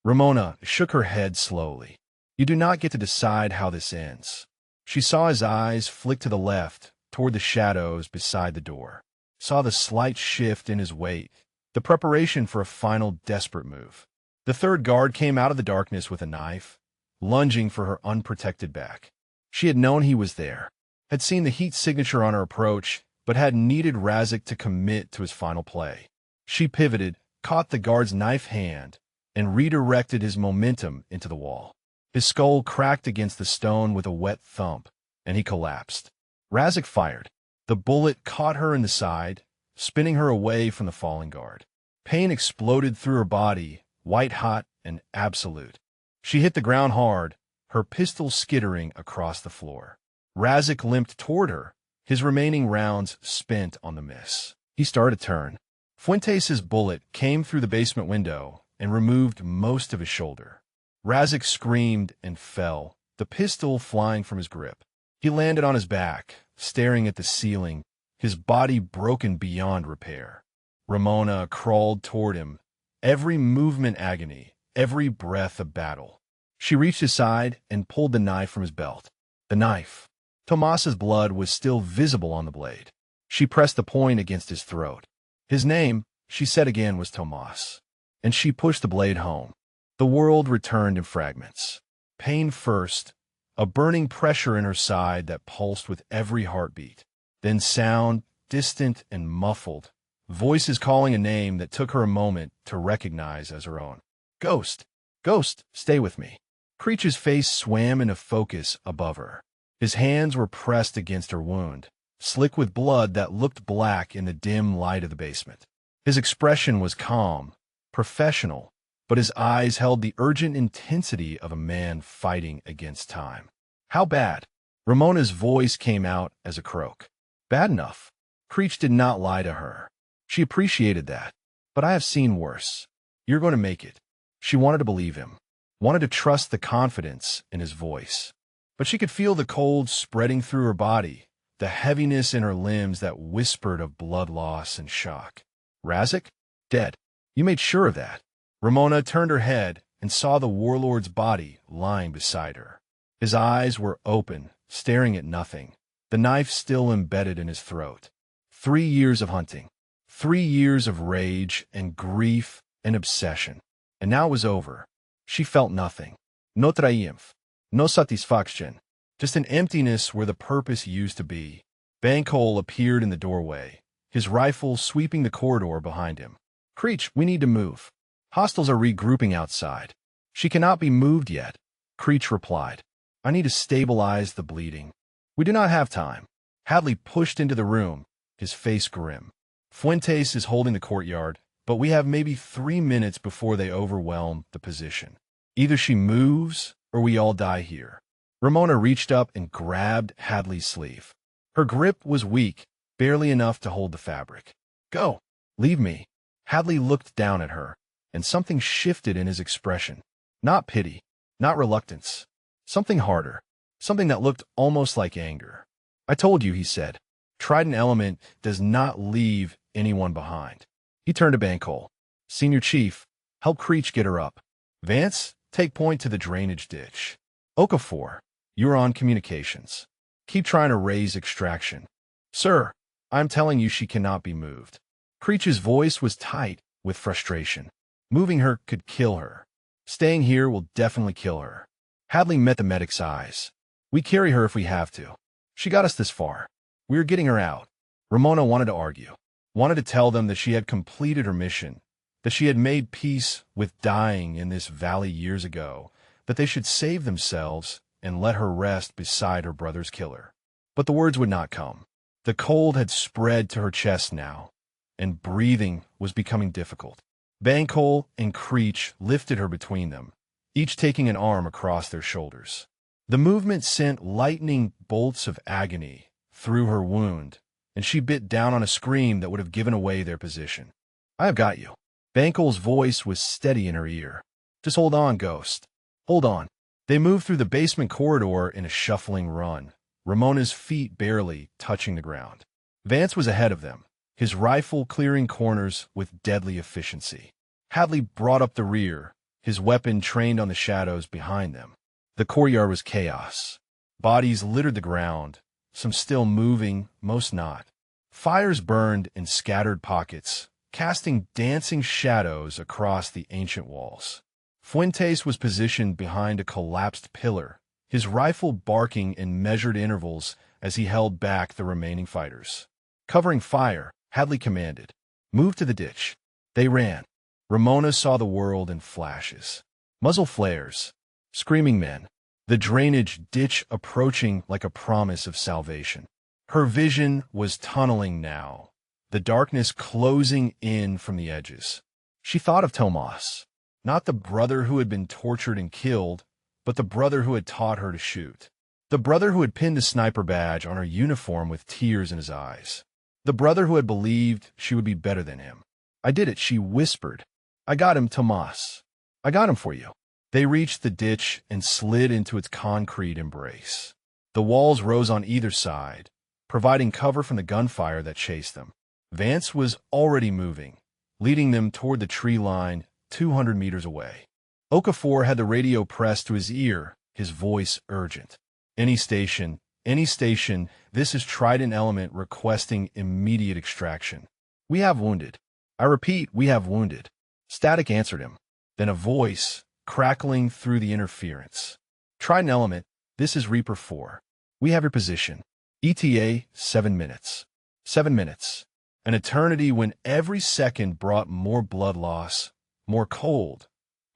Ramona shook her head slowly. You do not get to decide how this ends. She saw his eyes flick to the left, toward the shadows beside the door. Saw the slight shift in his weight, the preparation for a final desperate move. The third guard came out of the darkness with a knife, lunging for her unprotected back. She had known he was there, had seen the heat signature on her approach, but had needed Razik to commit to his final play. She pivoted, caught the guard's knife hand, and redirected his momentum into the wall. His skull cracked against the stone with a wet thump, and he collapsed. Razik fired. The bullet caught her in the side, spinning her away from the falling guard. Pain exploded through her body, white-hot and absolute. She hit the ground hard, her pistol skittering across the floor. Razik limped toward her, his remaining rounds spent on the miss. He started to turn. Fuentes' bullet came through the basement window and removed most of his shoulder. Razik screamed and fell, the pistol flying from his grip. He landed on his back, staring at the ceiling, his body broken beyond repair. Ramona crawled toward him, every movement agony, every breath a battle. She reached his side and pulled the knife from his belt. The knife. Tomas's blood was still visible on the blade. She pressed the point against his throat. His name, she said again, was Tomas. And she pushed the blade home. The world returned in fragments. Pain first, a burning pressure in her side that pulsed with every heartbeat. Then sound, distant and muffled, voices calling a name that took her a moment to recognize as her own. Ghost! Ghost, stay with me. Creech's face swam into focus above her. His hands were pressed against her wound, slick with blood that looked black in the dim light of the basement. His expression was calm, professional, but his eyes held the urgent intensity of a man fighting against time. How bad? Ramona's voice came out as a croak. Bad enough. Creech did not lie to her. She appreciated that. But I have seen worse. You're going to make it. She wanted to believe him, wanted to trust the confidence in his voice. But she could feel the cold spreading through her body, the heaviness in her limbs that whispered of blood loss and shock. Razik? Dead. You made sure of that. Ramona turned her head and saw the warlord's body lying beside her. His eyes were open, staring at nothing, the knife still embedded in his throat. 3 years of hunting, 3 years of rage and grief and obsession. And now it was over. She felt nothing. No triumph, no satisfaction, just an emptiness where the purpose used to be. Bankhole appeared in the doorway, his rifle sweeping the corridor behind him. Creech, we need to move. Hostiles are regrouping outside. She cannot be moved yet, Creech replied. I need to stabilize the bleeding. We do not have time. Hadley pushed into the room, his face grim. Fuentes is holding the courtyard, but we have maybe 3 minutes before they overwhelm the position. Either she moves, or we all die here. Ramona reached up and grabbed Hadley's sleeve. Her grip was weak, barely enough to hold the fabric. Go! Leave me. Hadley looked down at her, and something shifted in his expression. Not pity, not reluctance. Something harder, something that looked almost like anger. I told you, he said. Trident Element does not leave anyone behind. He turned to Bancole. Senior Chief, help Creech get her up. Vance, take point to the drainage ditch. Okafor, you're on communications. Keep trying to raise extraction. Sir, I'm telling you she cannot be moved. Creech's voice was tight with frustration. Moving her could kill her. Staying here will definitely kill her. Hadley met the medic's eyes. We carry her if we have to. She got us this far. We are getting her out. Ramona wanted to argue. Wanted to tell them that she had completed her mission, that she had made peace with dying in this valley years ago, that they should save themselves and let her rest beside her brother's killer. But the words would not come. The cold had spread to her chest now, and breathing was becoming difficult. Bancole and Creech lifted her between them, each taking an arm across their shoulders. The movement sent lightning bolts of agony through her wound, and she bit down on a scream that would have given away their position. I have got you. Bancole's voice was steady in her ear. Just hold on, Ghost. Hold on. They moved through the basement corridor in a shuffling run, Ramona's feet barely touching the ground. Vance was ahead of them, his rifle clearing corners with deadly efficiency. Hadley brought up the rear, his weapon trained on the shadows behind them. The courtyard was chaos. Bodies littered the ground, some still moving, most not. Fires burned in scattered pockets, casting dancing shadows across the ancient walls. Fuentes was positioned behind a collapsed pillar, his rifle barking in measured intervals as he held back the remaining fighters. Covering fire, Hadley commanded, "Move to the ditch." They ran. Ramona saw the world in flashes. Muzzle flares, screaming men, the drainage ditch approaching like a promise of salvation. Her vision was tunneling now, the darkness closing in from the edges. She thought of Tomas, not the brother who had been tortured and killed, but the brother who had taught her to shoot. The brother who had pinned a sniper badge on her uniform with tears in his eyes. The brother who had believed she would be better than him. I did it, she whispered. I got him, Tomas. I got him for you. They reached the ditch and slid into its concrete embrace. The walls rose on either side, providing cover from the gunfire that chased them. Vance was already moving, leading them toward the tree line 200 meters away. Okafor had the radio pressed to his ear, his voice urgent. Any station, this is Trident Element requesting immediate extraction. We have wounded. I repeat, we have wounded. Static answered him. Then a voice, crackling through the interference. Trident Element, this is Reaper 4. We have your position. ETA, 7 minutes. 7 minutes. An eternity when every second brought more blood loss, more cold,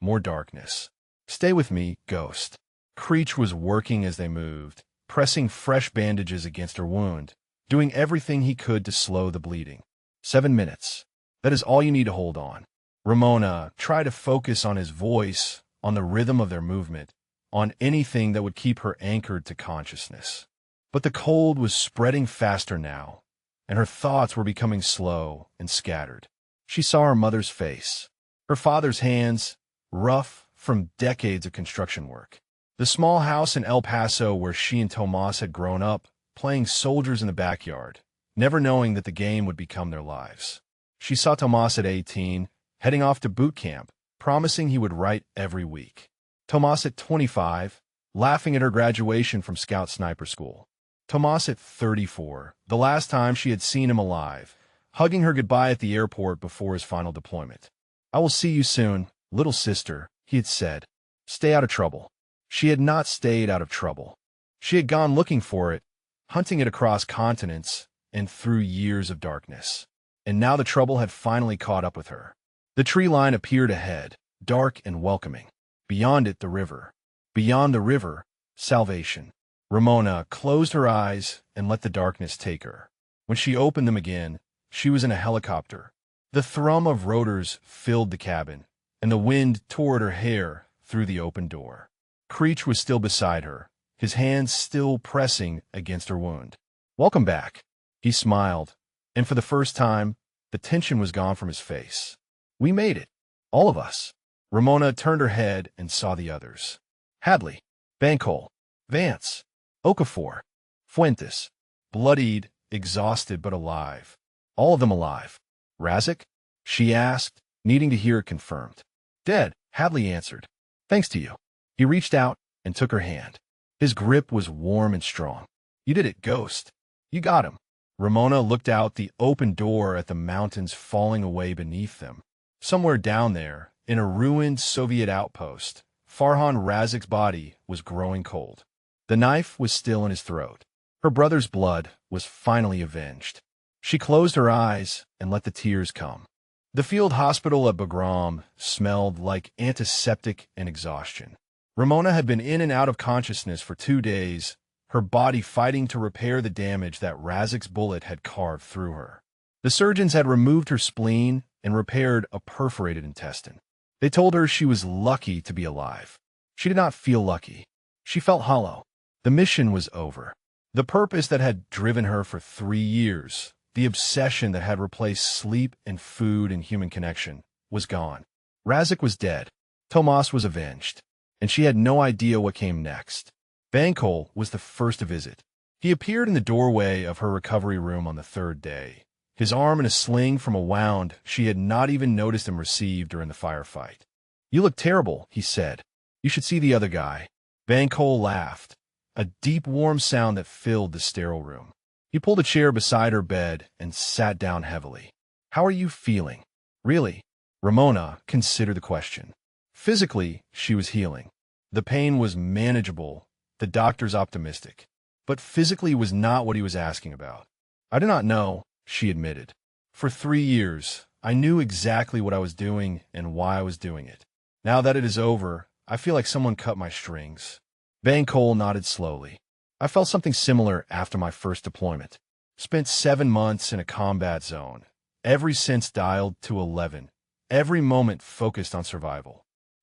more darkness. Stay with me, Ghost. Creech was working as they moved, pressing fresh bandages against her wound, doing everything he could to slow the bleeding. 7 minutes. That is all you need to hold on. Ramona tried to focus on his voice, on the rhythm of their movement, on anything that would keep her anchored to consciousness. But the cold was spreading faster now, and her thoughts were becoming slow and scattered. She saw her mother's face, her father's hands, rough from decades of construction work. The small house in El Paso where she and Tomas had grown up, playing soldiers in the backyard, never knowing that the game would become their lives. She saw Tomas at 18, heading off to boot camp, promising he would write every week. Tomas at 25, laughing at her graduation from Scout Sniper School. Tomas at 34, the last time she had seen him alive, hugging her goodbye at the airport before his final deployment. I will see you soon, little sister, he had said. Stay out of trouble. She had not stayed out of trouble. She had gone looking for it, hunting it across continents and through years of darkness. And now the trouble had finally caught up with her. The tree line appeared ahead, dark and welcoming. Beyond it, the river. Beyond the river, salvation. Ramona closed her eyes and let the darkness take her. When she opened them again, she was in a helicopter. The thrum of rotors filled the cabin, and the wind tore at her hair through the open door. Creech was still beside her, his hands still pressing against her wound. "Welcome back," he smiled, and for the first time, the tension was gone from his face. "We made it. All of us." Ramona turned her head and saw the others. Hadley, Bancole, Vance, Okafor, Fuentes, bloodied, exhausted but alive. All of them alive. "Razik?" she asked, needing to hear it confirmed. "Dead," Hadley answered. "Thanks to you." He reached out and took her hand. His grip was warm and strong. "You did it, Ghost. You got him." Ramona looked out the open door at the mountains falling away beneath them. Somewhere down there, in a ruined Soviet outpost, Farhan Razik's body was growing cold. The knife was still in his throat. Her brother's blood was finally avenged. She closed her eyes and let the tears come. The field hospital at Bagram smelled like antiseptic and exhaustion. Ramona had been in and out of consciousness for 2 days, her body fighting to repair the damage that Razik's bullet had carved through her. The surgeons had removed her spleen and repaired a perforated intestine. They told her she was lucky to be alive. She did not feel lucky. She felt hollow. The mission was over. The purpose that had driven her for 3 years, the obsession that had replaced sleep and food and human connection, was gone. Razik was dead. Tomas was avenged. And she had no idea what came next. Bancole was the first to visit. He appeared in the doorway of her recovery room on the 3rd day, his arm in a sling from a wound she had not even noticed him receive during the firefight. "You look terrible," he said. "You should see the other guy." Bancole laughed, a deep, warm sound that filled the sterile room. He pulled a chair beside her bed and sat down heavily. "How are you feeling?" "Really?" Ramona considered the question. Physically, she was healing. The pain was manageable, the doctors optimistic. But physically was not what he was asking about. "I do not know," she admitted. "For 3 years, I knew exactly what I was doing and why I was doing it. Now that it is over, I feel like someone cut my strings." Bancole nodded slowly. "I felt something similar after my first deployment. Spent 7 months in a combat zone. Every sense dialed to 11. Every moment focused on survival.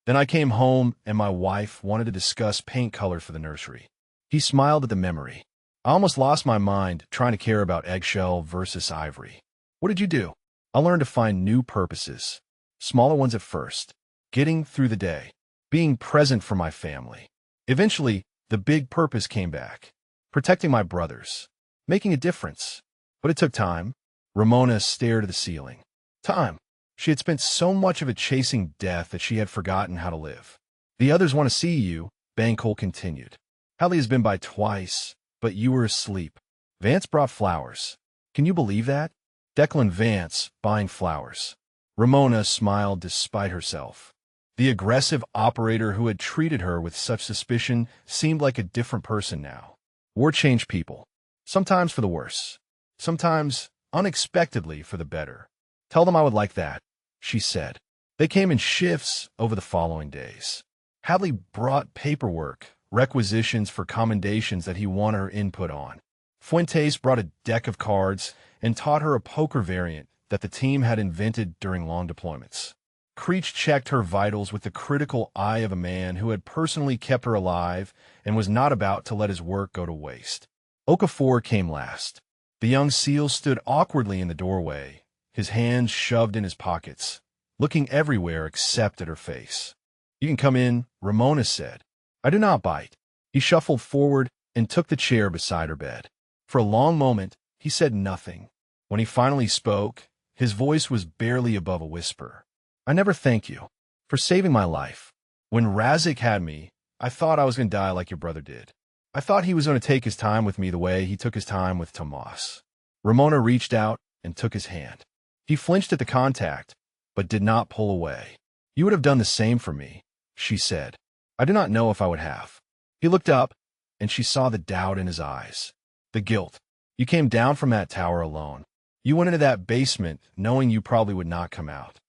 Then I came home and my wife wanted to discuss paint color for the nursery." He smiled at the memory. "I almost lost my mind trying to care about eggshell versus ivory. What did you do?" "I learned to find new purposes. Smaller ones at first. Getting through the day. Being present for my family. Eventually, the big purpose came back. Protecting my brothers. Making a difference. But it took time." Ramona stared at the ceiling. Time. She had spent so much of it chasing death that she had forgotten how to live. "The others want to see you," Bancole continued. "Hallie has been by twice, but you were asleep. Vance brought flowers. Can you believe that? Declan Vance buying flowers." Ramona smiled despite herself. The aggressive operator who had treated her with such suspicion seemed like a different person now. War changed people. Sometimes for the worse. Sometimes, unexpectedly, for the better. "Tell them I would like that," she said. They came in shifts over the following days. Hadley brought paperwork, requisitions for commendations that he wanted her input on. Fuentes brought a deck of cards and taught her a poker variant that the team had invented during long deployments. Creech checked her vitals with the critical eye of a man who had personally kept her alive and was not about to let his work go to waste. Okafor came last. The young SEAL stood awkwardly in the doorway, his hands shoved in his pockets, looking everywhere except at her face. "You can come in," Ramona said. "I do not bite." He shuffled forward and took the chair beside her bed. For a long moment, he said nothing. When he finally spoke, his voice was barely above a whisper. "I never thank you for saving my life. When Razik had me, I thought I was going to die like your brother did. I thought he was going to take his time with me the way he took his time with Tomas." Ramona reached out and took his hand. He flinched at the contact, but did not pull away. "You would have done the same for me," she said. "I do not know if I would have." He looked up, and she saw the doubt in his eyes. The guilt. "You came down from that tower alone. You went into that basement knowing you probably would not come out.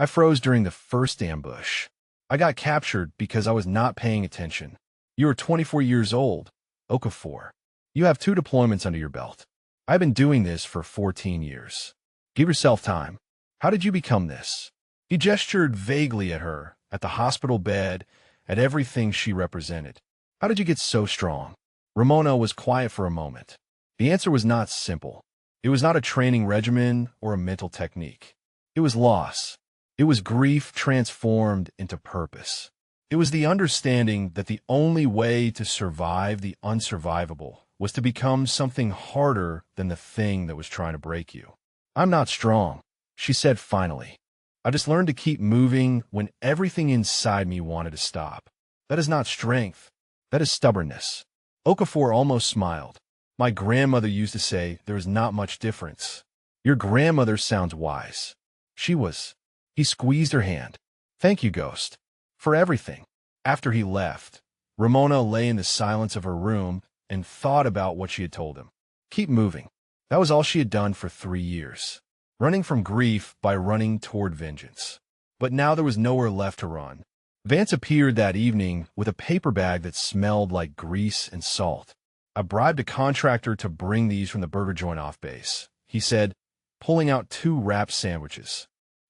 I froze during the first ambush. I got captured because I was not paying attention. You are 24 years old, Okafor. You have 2 deployments under your belt. I've been doing this for 14 years. Give yourself time. How did you become this? He gestured vaguely at her, at the hospital bed, at everything she represented. How did you get so strong? Ramona was quiet for a moment. The answer was not simple. It was not a training regimen or a mental technique. It was loss. It was grief transformed into purpose. It was the understanding that the only way to survive the unsurvivable was to become something harder than the thing that was trying to break you. I'm not strong, she said finally. I just learned to keep moving when everything inside me wanted to stop. That is not strength. That is stubbornness. Okafor almost smiled. My grandmother used to say there is not much difference. Your grandmother sounds wise. She was. He squeezed her hand. Thank you, Ghost. For everything. After he left, Ramona lay in the silence of her room and thought about what she had told him. Keep moving. That was all she had done for 3 years. Running from grief by running toward vengeance. But now there was nowhere left to run. Vance appeared that evening with a paper bag that smelled like grease and salt. I bribed a contractor to bring these from the burger joint off base, he said, pulling out 2 wrapped sandwiches.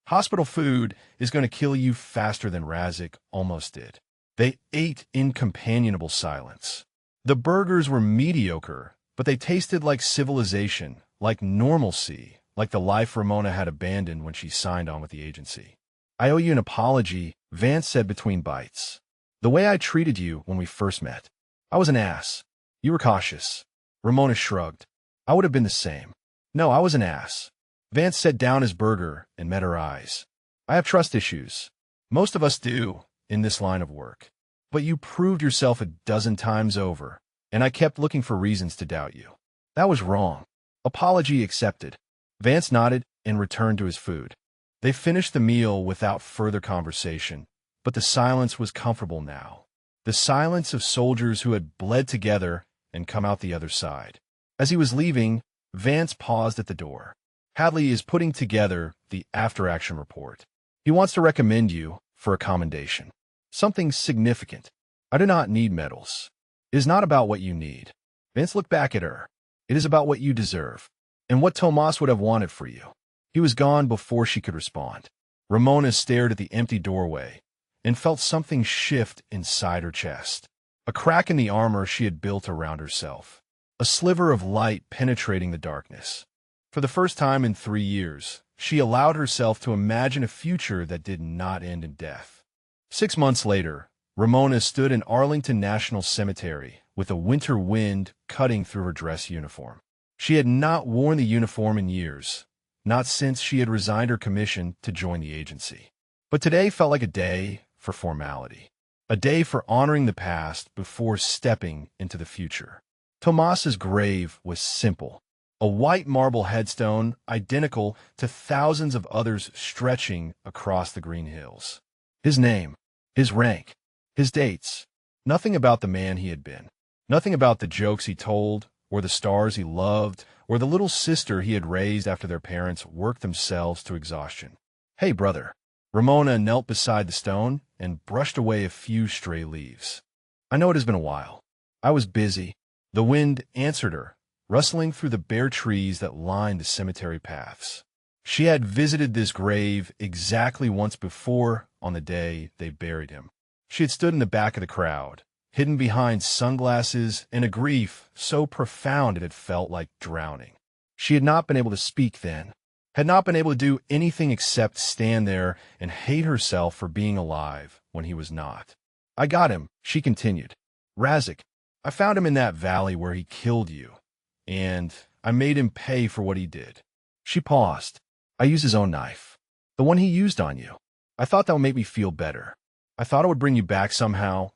Hospital food is going to kill you faster than Razik almost did. They ate in companionable silence. The burgers were mediocre, but they tasted like civilization, like normalcy, like the life Ramona had abandoned when she signed on with the agency. I owe you an apology, Vance said between bites. The way I treated you when we first met. I was an ass. You were cautious. Ramona shrugged. I would have been the same. No, I was an ass. Vance set down his burger and met her eyes. I have trust issues. Most of us do, in this line of work. But you proved yourself a dozen times over, and I kept looking for reasons to doubt you. That was wrong. Apology accepted. Vance nodded and returned to his food. They finished the meal without further conversation, but the silence was comfortable now. The silence of soldiers who had bled together and come out the other side. As he was leaving, Vance paused at the door. Hadley is putting together the after-action report. He wants to recommend you for a commendation. Something significant. I do not need medals. It is not about what you need. Vince looked back at her. It is about what you deserve, and what Tomas would have wanted for you. He was gone before she could respond. Ramona stared at the empty doorway and felt something shift inside her chest. A crack in the armor she had built around herself. A sliver of light penetrating the darkness. For the first time in 3 years, she allowed herself to imagine a future that did not end in death. 6 months later, Ramona stood in Arlington National Cemetery with a winter wind cutting through her dress uniform. She had not worn the uniform in years, not since she had resigned her commission to join the agency. But today felt like a day for formality, a day for honoring the past before stepping into the future. Tomas's grave was simple. A white marble headstone identical to thousands of others stretching across the green hills. His name, his rank, his dates. Nothing about the man he had been. Nothing about the jokes he told, or the stars he loved, or the little sister he had raised after their parents worked themselves to exhaustion. Hey, brother. Ramona knelt beside the stone and brushed away a few stray leaves. I know it has been a while. I was busy. The wind answered her, rustling through the bare trees that lined the cemetery paths. She had visited this grave exactly once before on the day they buried him. She had stood in the back of the crowd, hidden behind sunglasses in a grief so profound it had felt like drowning. She had not been able to speak then, had not been able to do anything except stand there and hate herself for being alive when he was not. I got him, she continued. Razik, I found him in that valley where he killed you. And I made him pay for what he did. She paused. I used his own knife. The one he used on you. I thought that would make me feel better. I thought it would bring you back somehow,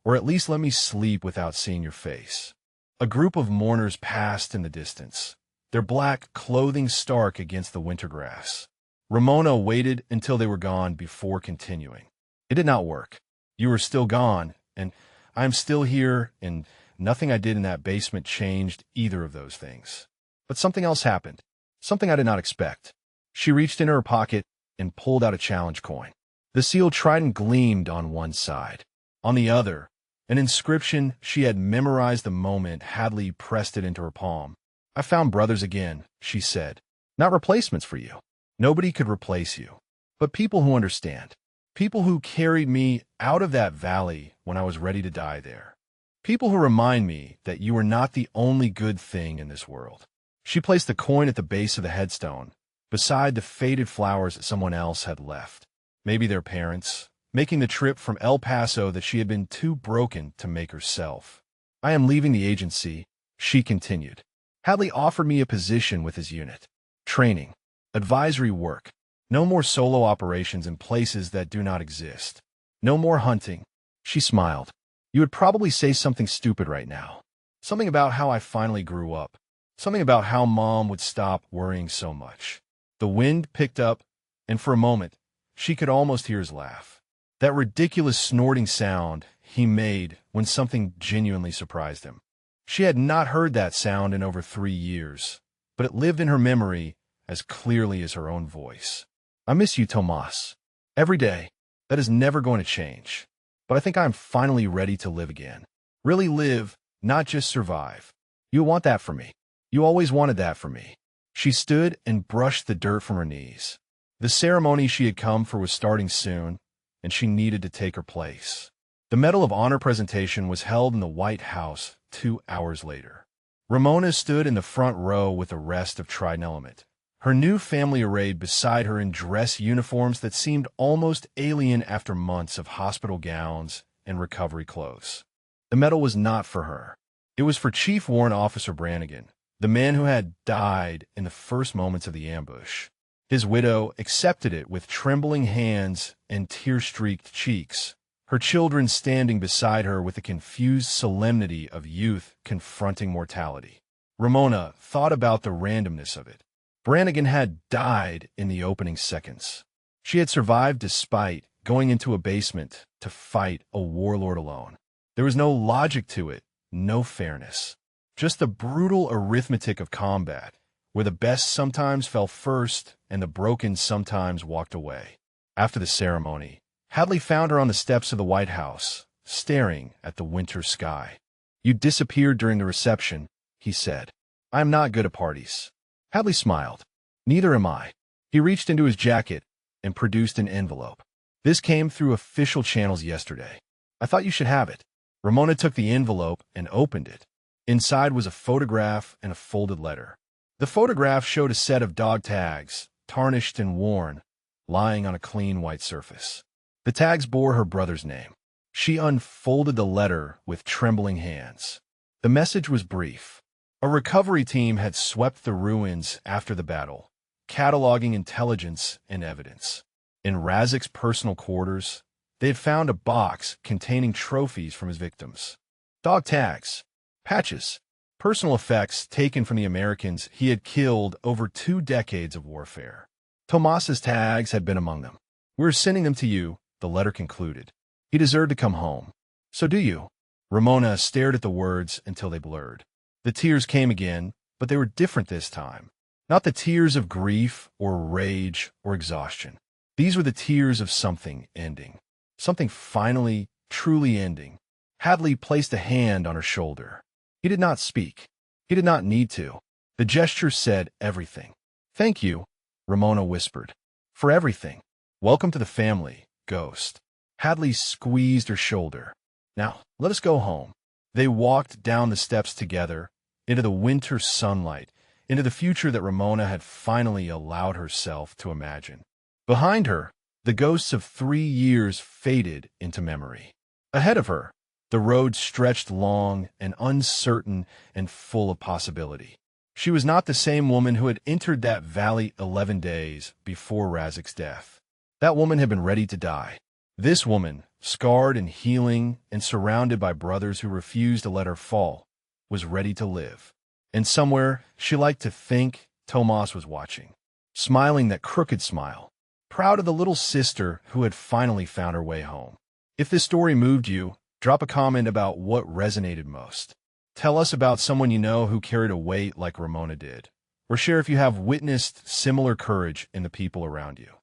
or at least let me sleep without seeing your face. A group of mourners passed in the distance, their black clothing stark against the winter grass. Ramona waited until they were gone before continuing. It did not work. You were still gone, and I am still here, and nothing I did in that basement changed either of those things. But something else happened. Something I did not expect. She reached into her pocket and pulled out a challenge coin. The seal trident gleamed on one side. On the other, an inscription she had memorized the moment Hadley pressed it into her palm. "I found brothers again," she said. "Not replacements for you. Nobody could replace you. But people who understand. People who carried me out of that valley when I was ready to die there. People who remind me that you are not the only good thing in this world." She placed the coin at the base of the headstone, beside the faded flowers that someone else had left. Maybe their parents, making the trip from El Paso that she had been too broken to make herself. "I am leaving the agency," she continued. "Hadley offered me a position with his unit. Training. Advisory work. No more solo operations in places that do not exist. No more hunting." She smiled. "You would probably say something stupid right now. Something about how I finally grew up. Something about how Mom would stop worrying so much." The wind picked up, and for a moment, she could almost hear his laugh. That ridiculous snorting sound he made when something genuinely surprised him. She had not heard that sound in over 3 years, but it lived in her memory as clearly as her own voice. "I miss you, Tomas. Every day. That is never going to change. But I think I am finally ready to live again. Really live, not just survive. You want that for me. You always wanted that for me." She stood and brushed the dirt from her knees. The ceremony she had come for was starting soon, and she needed to take her place. The Medal of Honor presentation was held in the White House 2 hours later. Ramona stood in the front row with the rest of Trident Element, her new family arrayed beside her in dress uniforms that seemed almost alien after months of hospital gowns and recovery clothes. The medal was not for her. It was for Chief Warrant Officer Brannigan, the man who had died in the first moments of the ambush. His widow accepted it with trembling hands and tear-streaked cheeks, her children standing beside her with the confused solemnity of youth confronting mortality. Ramona thought about the randomness of it. Brannigan had died in the opening seconds. She had survived despite going into a basement to fight a warlord alone. There was no logic to it, no fairness. Just the brutal arithmetic of combat, where the best sometimes fell first and the broken sometimes walked away. After the ceremony, Hadley found her on the steps of the White House, staring at the winter sky. "You disappeared during the reception," he said. "I am not good at parties." Hadley smiled. "Neither am I." He reached into his jacket and produced an envelope. "This came through official channels yesterday. I thought you should have it." Ramona took the envelope and opened it. Inside was a photograph and a folded letter. The photograph showed a set of dog tags, tarnished and worn, lying on a clean white surface. The tags bore her brother's name. She unfolded the letter with trembling hands. The message was brief. A recovery team had swept the ruins after the battle, cataloging intelligence and evidence. In Razik's personal quarters, they had found a box containing trophies from his victims. Dog tags, patches, personal effects taken from the Americans he had killed over 2 decades of warfare. Tomas's tags had been among them. "We're sending them to you," the letter concluded. "He deserved to come home. So do you." Ramona stared at the words until they blurred. The tears came again, but they were different this time. Not the tears of grief or rage or exhaustion. These were the tears of something ending. Something finally, truly ending. Hadley placed a hand on her shoulder. He did not speak. He did not need to. The gesture said everything. "Thank you," Ramona whispered. "For everything. Welcome to the family, Ghost." Hadley squeezed her shoulder. "Now, let us go home." They walked down the steps together, into the winter sunlight, into the future that Ramona had finally allowed herself to imagine. Behind her, the ghosts of 3 years faded into memory. Ahead of her, the road stretched long and uncertain and full of possibility. She was not the same woman who had entered that valley 11 days before Razik's death. That woman had been ready to die. This woman, scarred and healing and surrounded by brothers who refused to let her fall, was ready to live. And somewhere, she liked to think Tomas was watching, smiling that crooked smile, proud of the little sister who had finally found her way home. If this story moved you, drop a comment about what resonated most. Tell us about someone you know who carried a weight like Ramona did, or share if you have witnessed similar courage in the people around you.